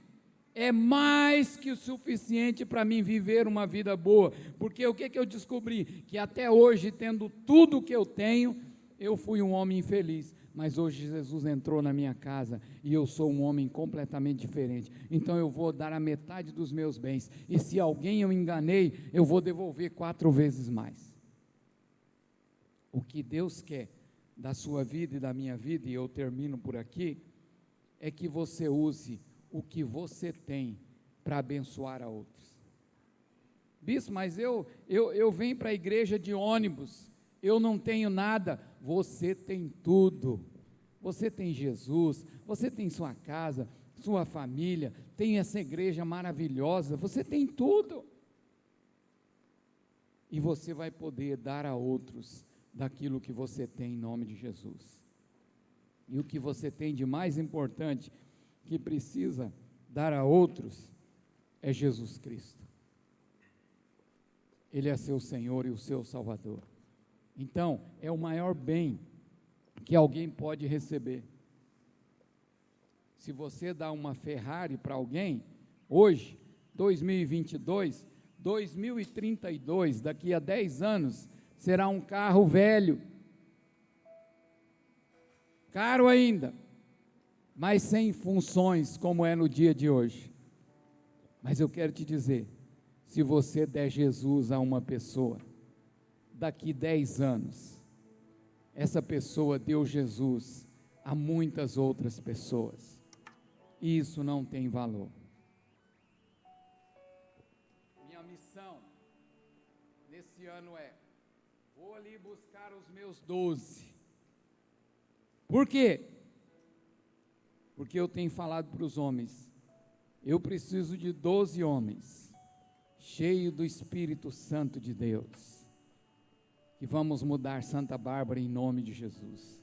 é mais que o suficiente para mim viver uma vida boa, porque o que eu descobri? Que até hoje, tendo tudo o que eu tenho, eu fui um homem infeliz, mas hoje Jesus entrou na minha casa, e eu sou um homem completamente diferente, então eu vou dar a metade dos meus bens, e se alguém eu enganei, eu vou devolver 4 vezes mais. O que Deus quer da sua vida e da minha vida, e eu termino por aqui, é que você use o que você tem para abençoar a outros. Bispo, mas eu venho para a igreja de ônibus, eu não tenho nada. Você tem tudo. Você tem Jesus, você tem sua casa, sua família, tem essa igreja maravilhosa, você tem tudo. E você vai poder dar a outros daquilo que você tem em nome de Jesus. E o que você tem de mais importante que precisa dar a outros é Jesus Cristo. Ele é seu Senhor e o seu Salvador. Então, é o maior bem que alguém pode receber. Se você dá uma Ferrari para alguém, hoje, 2022, 2032, daqui a 10 anos, será um carro velho, caro ainda, mas sem funções como é no dia de hoje. Mas eu quero te dizer, se você der Jesus a uma pessoa, daqui 10 anos, essa pessoa deu Jesus a muitas outras pessoas. isso não tem valor. Minha missão nesse ano é: vou ali buscar os meus 12. Por quê? Porque eu tenho falado para os homens, eu preciso de 12 homens, cheios do Espírito Santo de Deus, que vamos mudar Santa Bárbara em nome de Jesus.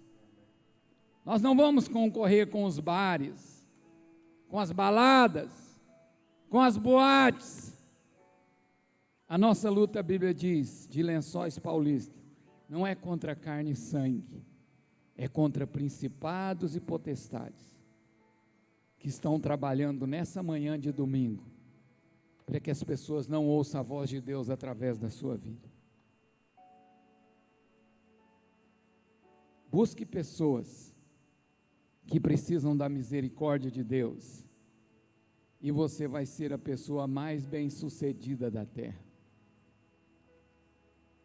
Nós não vamos concorrer com os bares, com as baladas, com as boates. A nossa luta, a Bíblia diz, de Lençóis Paulista, não é contra carne e sangue, é contra principados e potestades, que estão trabalhando nessa manhã de domingo, para que as pessoas não ouçam a voz de Deus através da sua vida. Busque pessoas que precisam da misericórdia de Deus, e você vai ser a pessoa mais bem-sucedida da terra,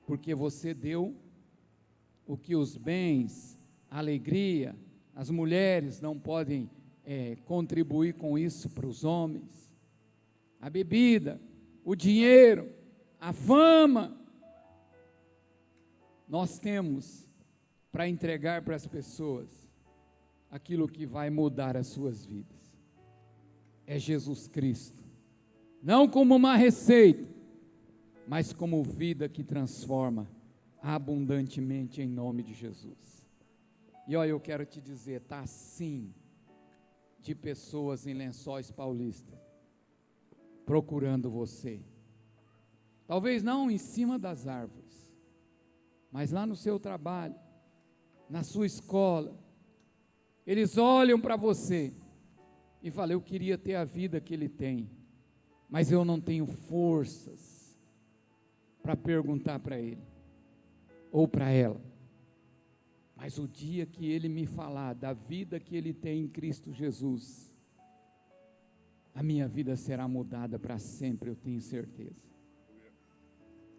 porque você deu o que os bens, a alegria, as mulheres não podem contribuir com isso para os homens, a bebida, o dinheiro, a fama. Nós temos para entregar para as pessoas aquilo que vai mudar as suas vidas. É Jesus Cristo, não como uma receita, mas como vida que transforma abundantemente em nome de Jesus. E olha, eu quero te dizer, está assim de pessoas em Lençóis Paulista procurando você, talvez não em cima das árvores, mas lá no seu trabalho, na sua escola. Eles olham para você e falam: eu queria ter a vida que ele tem, mas eu não tenho forças para perguntar para ele ou para ela. Mas o dia que ele me falar da vida que ele tem em Cristo Jesus, a minha vida será mudada para sempre, eu tenho certeza.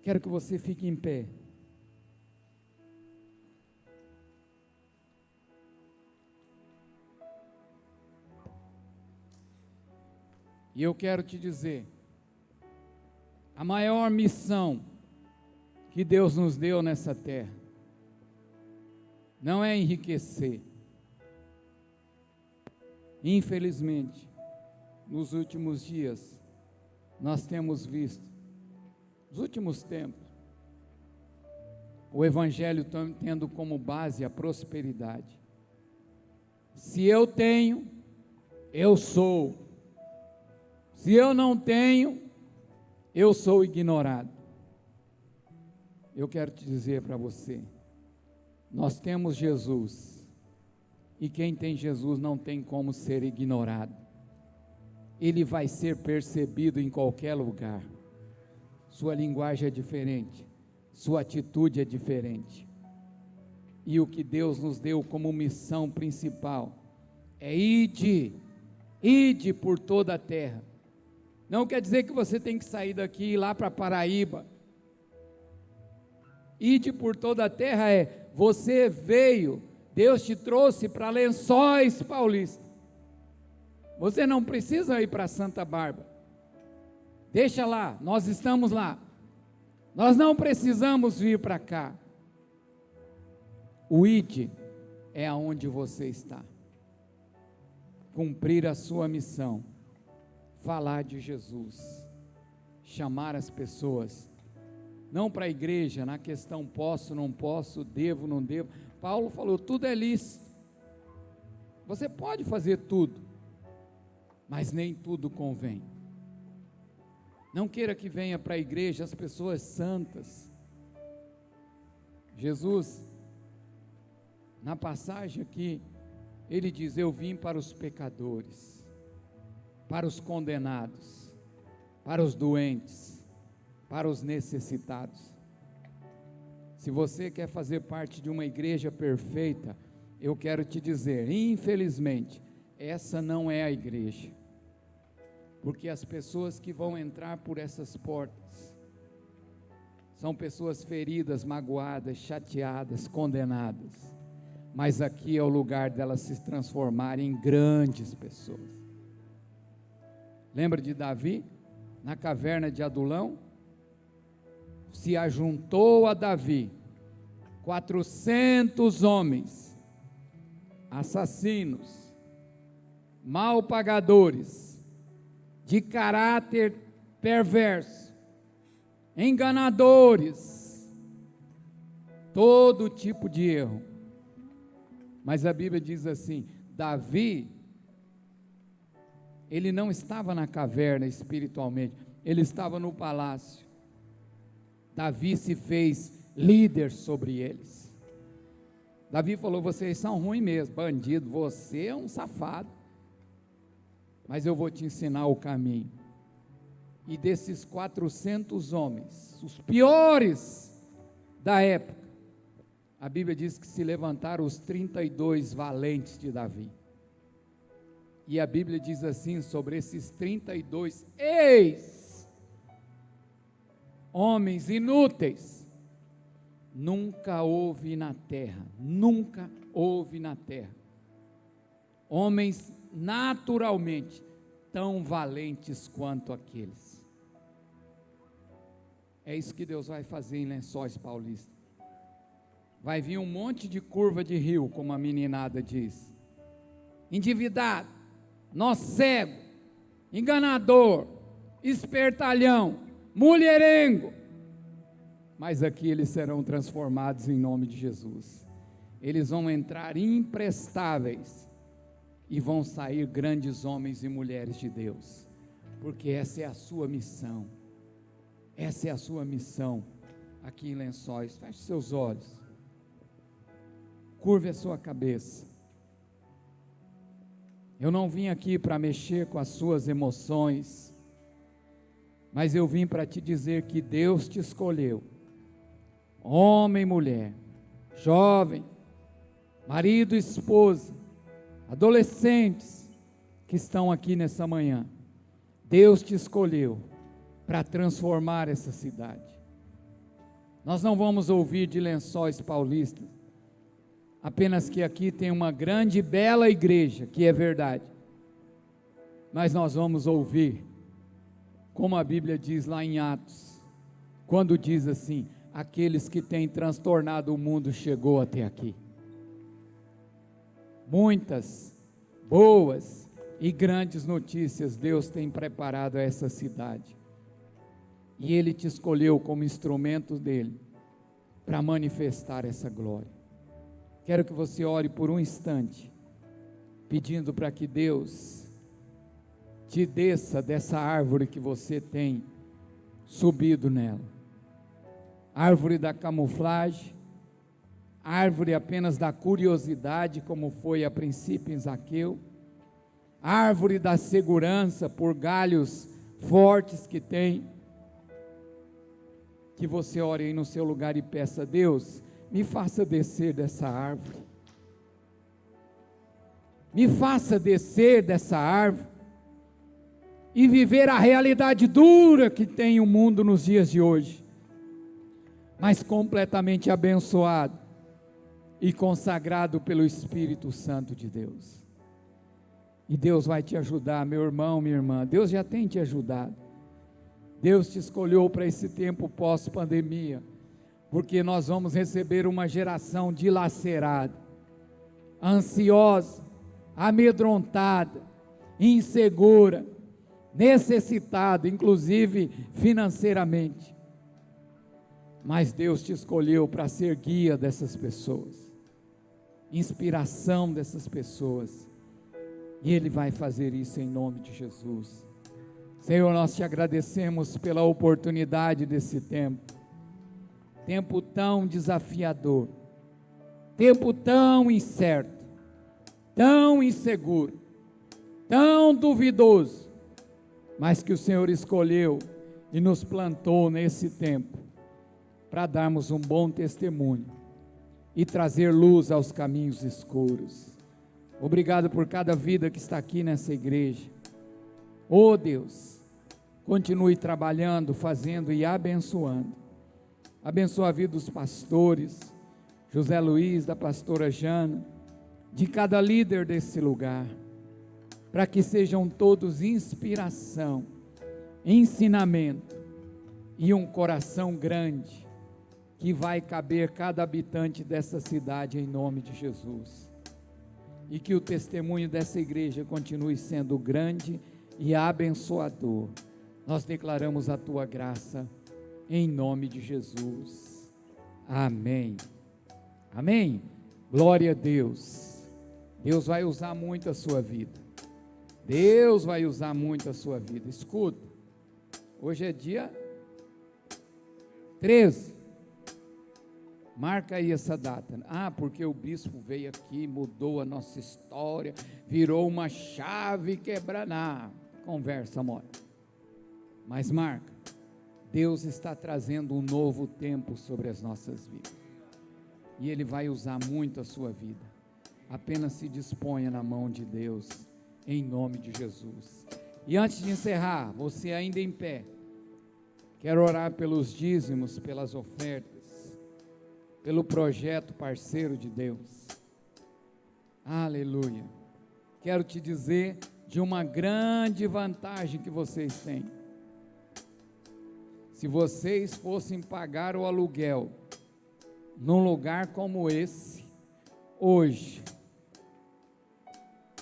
Quero que você fique em pé. E eu quero te dizer, a maior missão que Deus nos deu nessa terra não é enriquecer. Infelizmente, nos últimos dias, nós temos visto, nos últimos tempos, o Evangelho tendo como base a prosperidade. Se eu tenho, eu sou. Se eu não tenho, eu sou ignorado. Eu quero te dizer para você, nós temos Jesus, e quem tem Jesus não tem como ser ignorado. Ele vai ser percebido em qualquer lugar. Sua linguagem é diferente, sua atitude é diferente. E o que Deus nos deu como missão principal é ide por toda a terra. Não quer dizer que você tem que sair daqui e ir lá para Paraíba. Ide por toda a terra você veio, Deus te trouxe para Lençóis Paulista. Você não precisa ir para Santa Bárbara. Deixa lá, nós estamos lá. Nós não precisamos vir para cá. O ide é aonde você está. Cumprir a sua missão. Falar de Jesus. Chamar as pessoas. Não para a igreja, na questão posso, não posso, devo, não devo. Paulo falou, tudo é lícito. Você pode fazer tudo, mas nem tudo convém. Não queira que venha para a igreja as pessoas santas. Jesus, na passagem aqui, ele diz, eu vim para os pecadores, para os condenados, para os doentes, para os necessitados. Se você quer fazer parte de uma igreja perfeita, eu quero te dizer, infelizmente, essa não é a igreja. Porque as pessoas que vão entrar por essas portas são pessoas feridas, magoadas, chateadas, condenadas. Mas aqui é o lugar delas se transformarem em grandes pessoas. Lembra de Davi? Na caverna de Adulão? Se ajuntou a Davi 400 homens, assassinos, mal pagadores, de caráter perverso, enganadores, todo tipo de erro. Mas a Bíblia diz assim: Davi, ele não estava na caverna espiritualmente, ele estava no palácio. Davi se fez líder sobre eles. Davi falou: vocês são ruins mesmo, bandido, você é um safado, mas eu vou te ensinar o caminho. E desses 400 homens, os piores da época, a Bíblia diz que se levantaram os 32 valentes de Davi. E a Bíblia diz assim sobre esses 32 homens inúteis: nunca houve na terra, homens naturalmente tão valentes quanto aqueles. É isso que Deus vai fazer em Lençóis Paulista. Vai vir um monte de curva de rio, como a meninada diz, endividado, nó cego, enganador, espertalhão, mulherengo, mas aqui eles serão transformados em nome de Jesus. Eles vão entrar imprestáveis e vão sair grandes homens e mulheres de Deus, porque essa é a sua missão. Essa é a sua missão aqui em Lençóis. Feche seus olhos, curve a sua cabeça. Eu não vim aqui para mexer com as suas emoções, mas eu vim para te dizer que Deus te escolheu, homem e mulher, jovem, marido e esposa, adolescentes que estão aqui nessa manhã. Deus te escolheu para transformar essa cidade. Nós não vamos ouvir de Lençóis Paulista apenas que aqui tem uma grande e bela igreja, que é verdade, mas nós vamos ouvir, como a Bíblia diz lá em Atos, quando diz assim: aqueles que têm transtornado o mundo chegou até aqui. Muitas boas e grandes notícias Deus tem preparado a essa cidade, e Ele te escolheu como instrumento dEle, para manifestar essa glória. Quero que você ore por um instante, pedindo para que Deus te desça dessa árvore que você tem subido nela. Árvore da camuflagem, árvore apenas da curiosidade, como foi a princípio em Zaqueu, árvore da segurança por galhos fortes que tem. Que você ore aí no seu lugar e peça: Deus, me faça descer dessa árvore, me faça descer dessa árvore e viver a realidade dura que tem o mundo nos dias de hoje, mas completamente abençoado e consagrado pelo Espírito Santo de Deus. E Deus vai te ajudar, meu irmão, minha irmã. Deus já tem te ajudado. Deus te escolheu para esse tempo pós-pandemia, porque nós vamos receber uma geração dilacerada, ansiosa, amedrontada, insegura, necessitada, inclusive financeiramente. Mas Deus te escolheu para ser guia dessas pessoas, inspiração dessas pessoas, e Ele vai fazer isso em nome de Jesus. Senhor, nós te agradecemos pela oportunidade desse tempo tão desafiador, tempo tão incerto, tão inseguro, tão duvidoso, mas que o Senhor escolheu e nos plantou nesse tempo, para darmos um bom testemunho e trazer luz aos caminhos escuros. Obrigado por cada vida que está aqui nessa igreja. Oh Deus, continue trabalhando, fazendo e abençoando. Abençoa a vida dos pastores, José Luiz, da pastora Jana, de cada líder desse lugar. para que sejam todos inspiração, ensinamento e um coração grande, que vai caber cada habitante dessa cidade em nome de Jesus. E que o testemunho dessa igreja continue sendo grande e abençoador. Nós declaramos a tua graça em nome de Jesus. Amém. Amém. Glória a Deus. Deus vai usar muito a sua vida. Deus vai usar muito a sua vida. Escuta, hoje é dia 13. Marca aí essa data. Porque o bispo veio aqui, mudou a nossa história, virou uma chave quebrada. Conversa, mole. Mas marca, Deus está trazendo um novo tempo sobre as nossas vidas. E Ele vai usar muito a sua vida. Apenas se disponha na mão de Deus, em nome de Jesus. E antes de encerrar, você ainda em pé, quero orar pelos dízimos, pelas ofertas, pelo projeto parceiro de Deus. Aleluia. Quero te dizer de uma grande vantagem que vocês têm. Se vocês fossem pagar o aluguel num lugar como esse, hoje,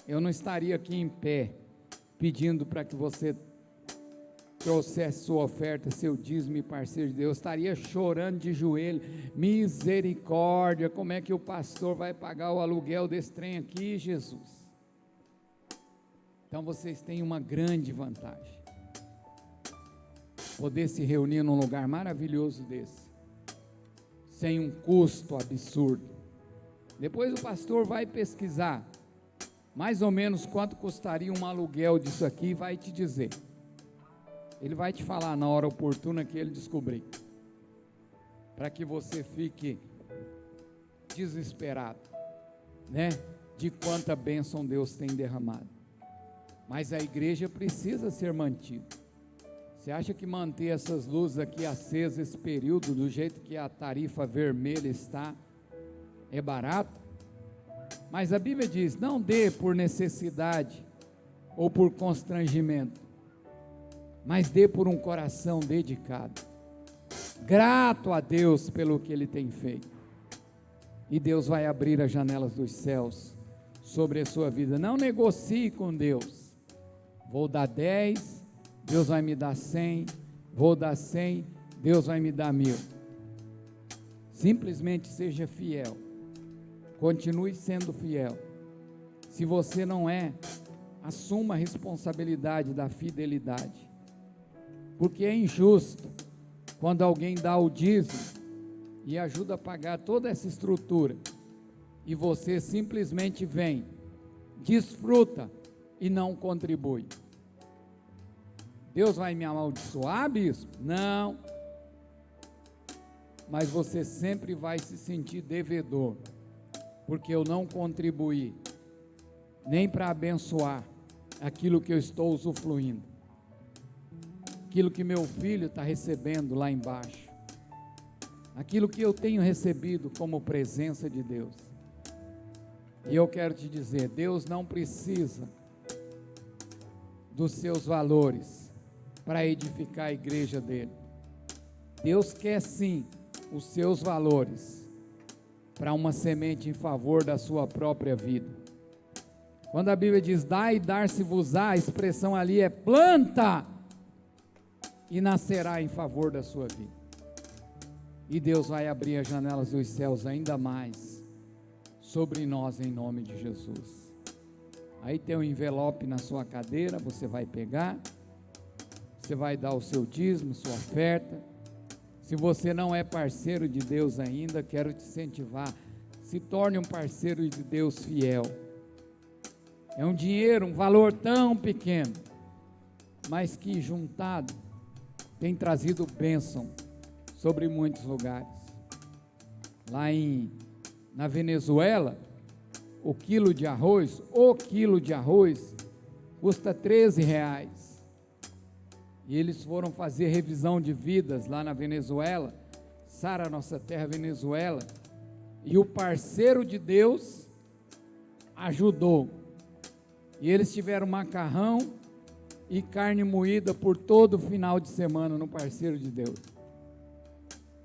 eu não estaria aqui em pé pedindo para que você trouxesse sua oferta, seu dízimo e parceiro de Deus. Eu estaria chorando de joelho, misericórdia, como é que o pastor vai pagar o aluguel desse trem aqui, Jesus? Então vocês têm uma grande vantagem, poder se reunir num lugar maravilhoso desse, sem um custo absurdo. Depois o pastor vai pesquisar mais ou menos quanto custaria um aluguel disso aqui e vai te dizer. Ele vai te falar na hora oportuna que ele descobrir, para que você fique desesperado, né? De quanta bênção Deus tem derramado. Mas a igreja precisa ser mantida. Você acha que manter essas luzes aqui acesas esse período, do jeito que a tarifa vermelha está, é barato? Mas a Bíblia diz, não dê por necessidade ou por constrangimento, mas dê por um coração dedicado, grato a Deus pelo que Ele tem feito. E Deus vai abrir as janelas dos céus sobre a sua vida. Não negocie com Deus. Vou dar 10, Deus vai me dar 100. Vou dar 100, Deus vai me dar 1000. Simplesmente seja fiel. Continue sendo fiel. Se você não é, assuma a responsabilidade da fidelidade. Porque é injusto quando alguém dá o dízimo e ajuda a pagar toda essa estrutura e você simplesmente vem, desfruta e não contribui. Deus vai me amaldiçoar, bispo? Não. Mas você sempre vai se sentir devedor, porque eu não contribuí nem para abençoar aquilo que eu estou usufruindo, aquilo que meu filho está recebendo lá embaixo, aquilo que eu tenho recebido como presença de Deus. E eu quero te dizer, Deus não precisa dos seus valores para edificar a igreja dele. Deus quer sim os seus valores para uma semente em favor da sua própria vida. Quando a Bíblia diz, dai e dar-se-vos-á, a expressão ali é planta e nascerá em favor da sua vida. E Deus vai abrir as janelas dos céus ainda mais sobre nós em nome de Jesus. Aí tem um envelope na sua cadeira, você vai pegar, você vai dar o seu dízimo, sua oferta. Se você não é parceiro de Deus ainda, quero te incentivar, se torne um parceiro de Deus fiel. É um dinheiro, um valor tão pequeno, mas que juntado tem trazido bênção sobre muitos lugares. Lá na Venezuela, o quilo de arroz custa R$13. E eles foram fazer revisão de vidas lá na Venezuela, Sara Nossa Terra Venezuela, e o parceiro de Deus ajudou E eles tiveram macarrão e carne moída por todo o final de semana no Parceiro de Deus.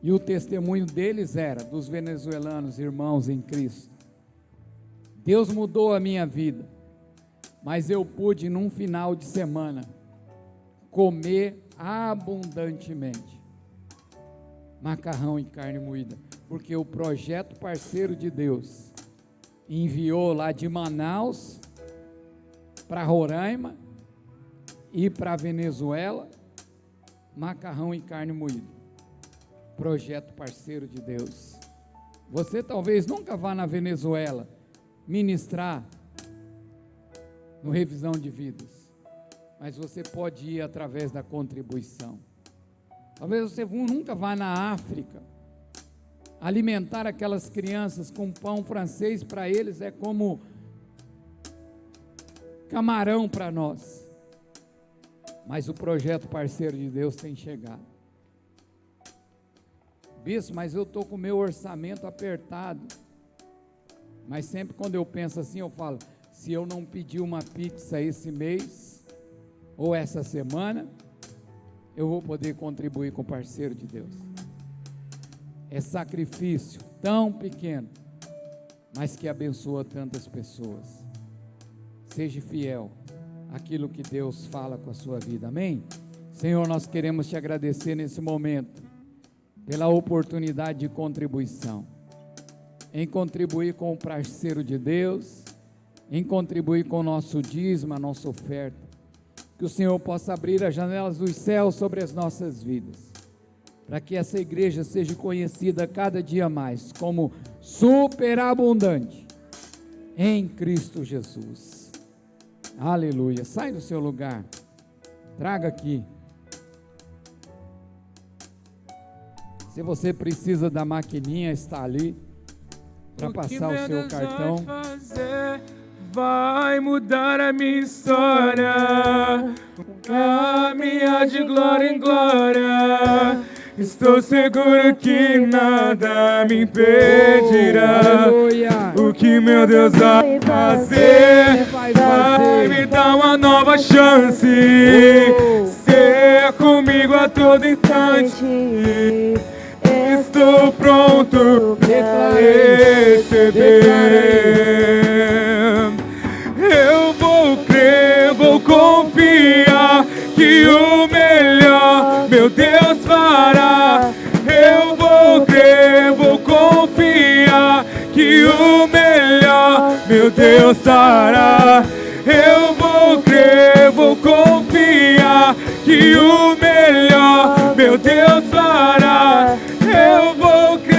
E o testemunho deles era, dos venezuelanos, irmãos em Cristo: Deus mudou a minha vida, mas eu pude num final de semana comer abundantemente macarrão e carne moída, porque o projeto Parceiro de Deus enviou lá de Manaus para Roraima e para Venezuela macarrão e carne moída. Projeto Parceiro de Deus. Você talvez nunca vá na Venezuela ministrar no Revisão de Vidas, mas você pode ir através da contribuição. Talvez você nunca vá na África alimentar aquelas crianças com pão francês. Para eles é como camarão para nós, mas o projeto Parceiro de Deus tem chegado. Bispo, mas eu estou com o meu orçamento apertado. Mas sempre quando eu penso assim, eu falo: se eu não pedir uma pizza esse mês ou essa semana, eu vou poder contribuir com o Parceiro de Deus. É sacrifício tão pequeno, mas que abençoa tantas pessoas. Seja fiel àquilo que Deus fala com a sua vida, amém? Senhor, nós queremos te agradecer nesse momento pela oportunidade de contribuição, em contribuir com o Parceiro de Deus, em contribuir com o nosso dízimo, a nossa oferta. Que o Senhor possa abrir as janelas dos céus sobre as nossas vidas, para que essa igreja seja conhecida cada dia mais como superabundante em Cristo Jesus. Aleluia. Sai do seu lugar, traga aqui. Se você precisa da maquininha, está ali para passar o seu cartão. Vai mudar a minha história, caminhar de glória em glória. Estou seguro que nada me impedirá. O que meu Deus vai fazer, vai me dar uma nova chance. Ser comigo a todo instante. Estou pronto para receber. Eu vou crer, vou confiar que o melhor meu Deus fará. Eu vou crer, vou confiar que o melhor meu Deus fará. Eu vou crer, vou confiar que o melhor meu Deus fará. Eu vou crer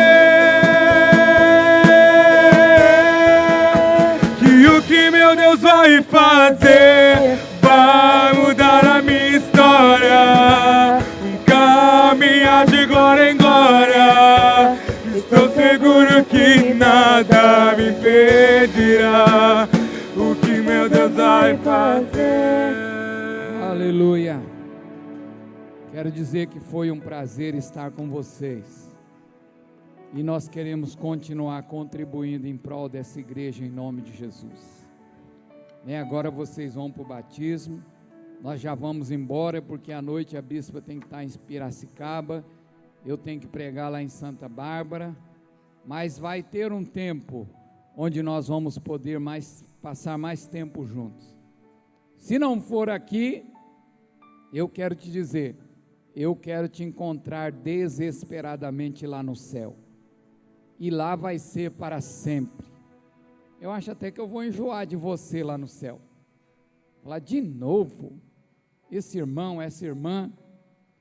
que o que meu Deus vai fazer vai mudar a minha história. Caminhar de glória em glória. Estou seguro que nada me impedirá. O que meu Deus vai fazer. Aleluia. Quero dizer que foi um prazer estar com vocês. E nós queremos continuar contribuindo em prol dessa igreja em nome de Jesus. Agora vocês vão para o batismo. Nós já vamos embora porque à noite a bispa tem que estar em Piracicaba. Eu tenho que pregar lá em Santa Bárbara. Mas vai ter um tempo onde nós vamos poder passar mais tempo juntos. Se não for aqui, eu quero te dizer, eu quero te encontrar desesperadamente lá no céu. E lá vai ser para sempre. Eu acho até que eu vou enjoar de você lá no céu. Falar de novo, esse irmão, essa irmã,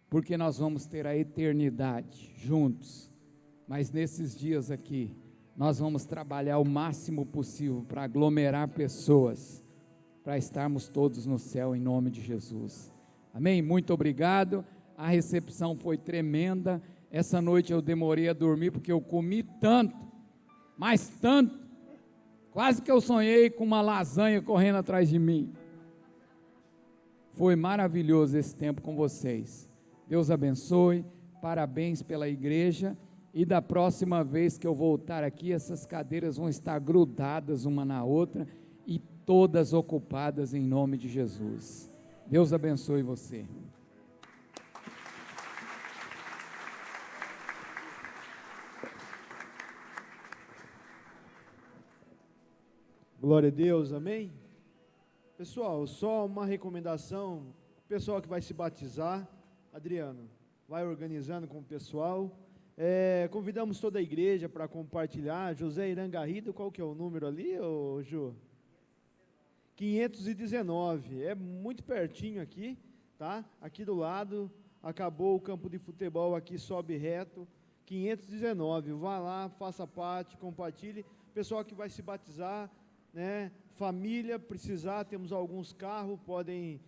porque nós vamos ter a eternidade juntos. Mas nesses dias aqui, nós vamos trabalhar o máximo possível para aglomerar pessoas, para estarmos todos no céu em nome de Jesus. Amém? Muito obrigado. A recepção foi tremenda. Essa noite eu demorei a dormir porque eu comi tanto, mas tanto, quase que eu sonhei com uma lasanha correndo atrás de mim. Foi maravilhoso esse tempo com vocês. Deus abençoe, parabéns pela igreja, e da próxima vez que eu voltar aqui, essas cadeiras vão estar grudadas uma na outra, e todas ocupadas em nome de Jesus. Deus abençoe você. Glória a Deus, amém? Pessoal, só uma recomendação, o pessoal que vai se batizar, Adriano, vai organizando com o pessoal, convidamos toda a igreja para compartilhar. José Irã Garrido, qual que é o número ali, ô Ju? 519, é muito pertinho aqui, tá? Aqui do lado, acabou o campo de futebol aqui, sobe reto, 519, vá lá, faça parte, compartilhe. Pessoal que vai se batizar, né? Família, precisar, temos alguns carros, podem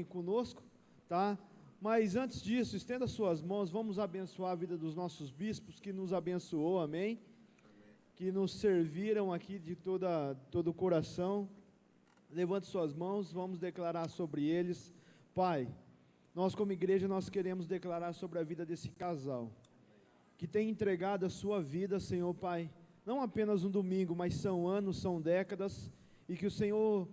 ir conosco, tá? Mas antes disso, estenda suas mãos, vamos abençoar a vida dos nossos bispos, que nos abençoou, amém? Que nos serviram aqui de todo o coração. Levante suas mãos, vamos declarar sobre eles. Pai, nós como igreja, nós queremos declarar sobre a vida desse casal, que tem entregado a sua vida, Senhor Pai, não apenas um domingo, mas são anos, são décadas, e que o Senhor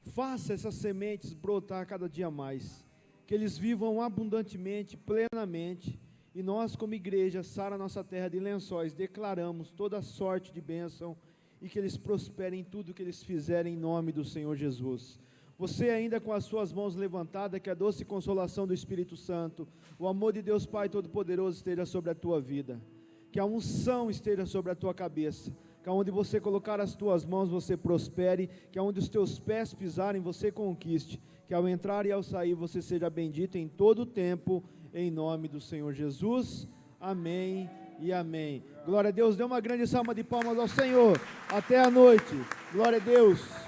faça essas sementes brotar cada dia mais, que eles vivam abundantemente, plenamente, e nós como igreja, Sara Nossa Terra de Lençóis, declaramos toda sorte de bênção, e que eles prosperem em tudo que eles fizerem em nome do Senhor Jesus. Você ainda com as suas mãos levantadas, que a doce consolação do Espírito Santo, o amor de Deus Pai Todo-Poderoso esteja sobre a tua vida, que a unção esteja sobre a tua cabeça, que aonde você colocar as tuas mãos você prospere, que aonde os teus pés pisarem você conquiste, que ao entrar e ao sair você seja bendito em todo o tempo, em nome do Senhor Jesus, amém e amém. Glória a Deus, dê uma grande salva de palmas ao Senhor, até a noite, glória a Deus.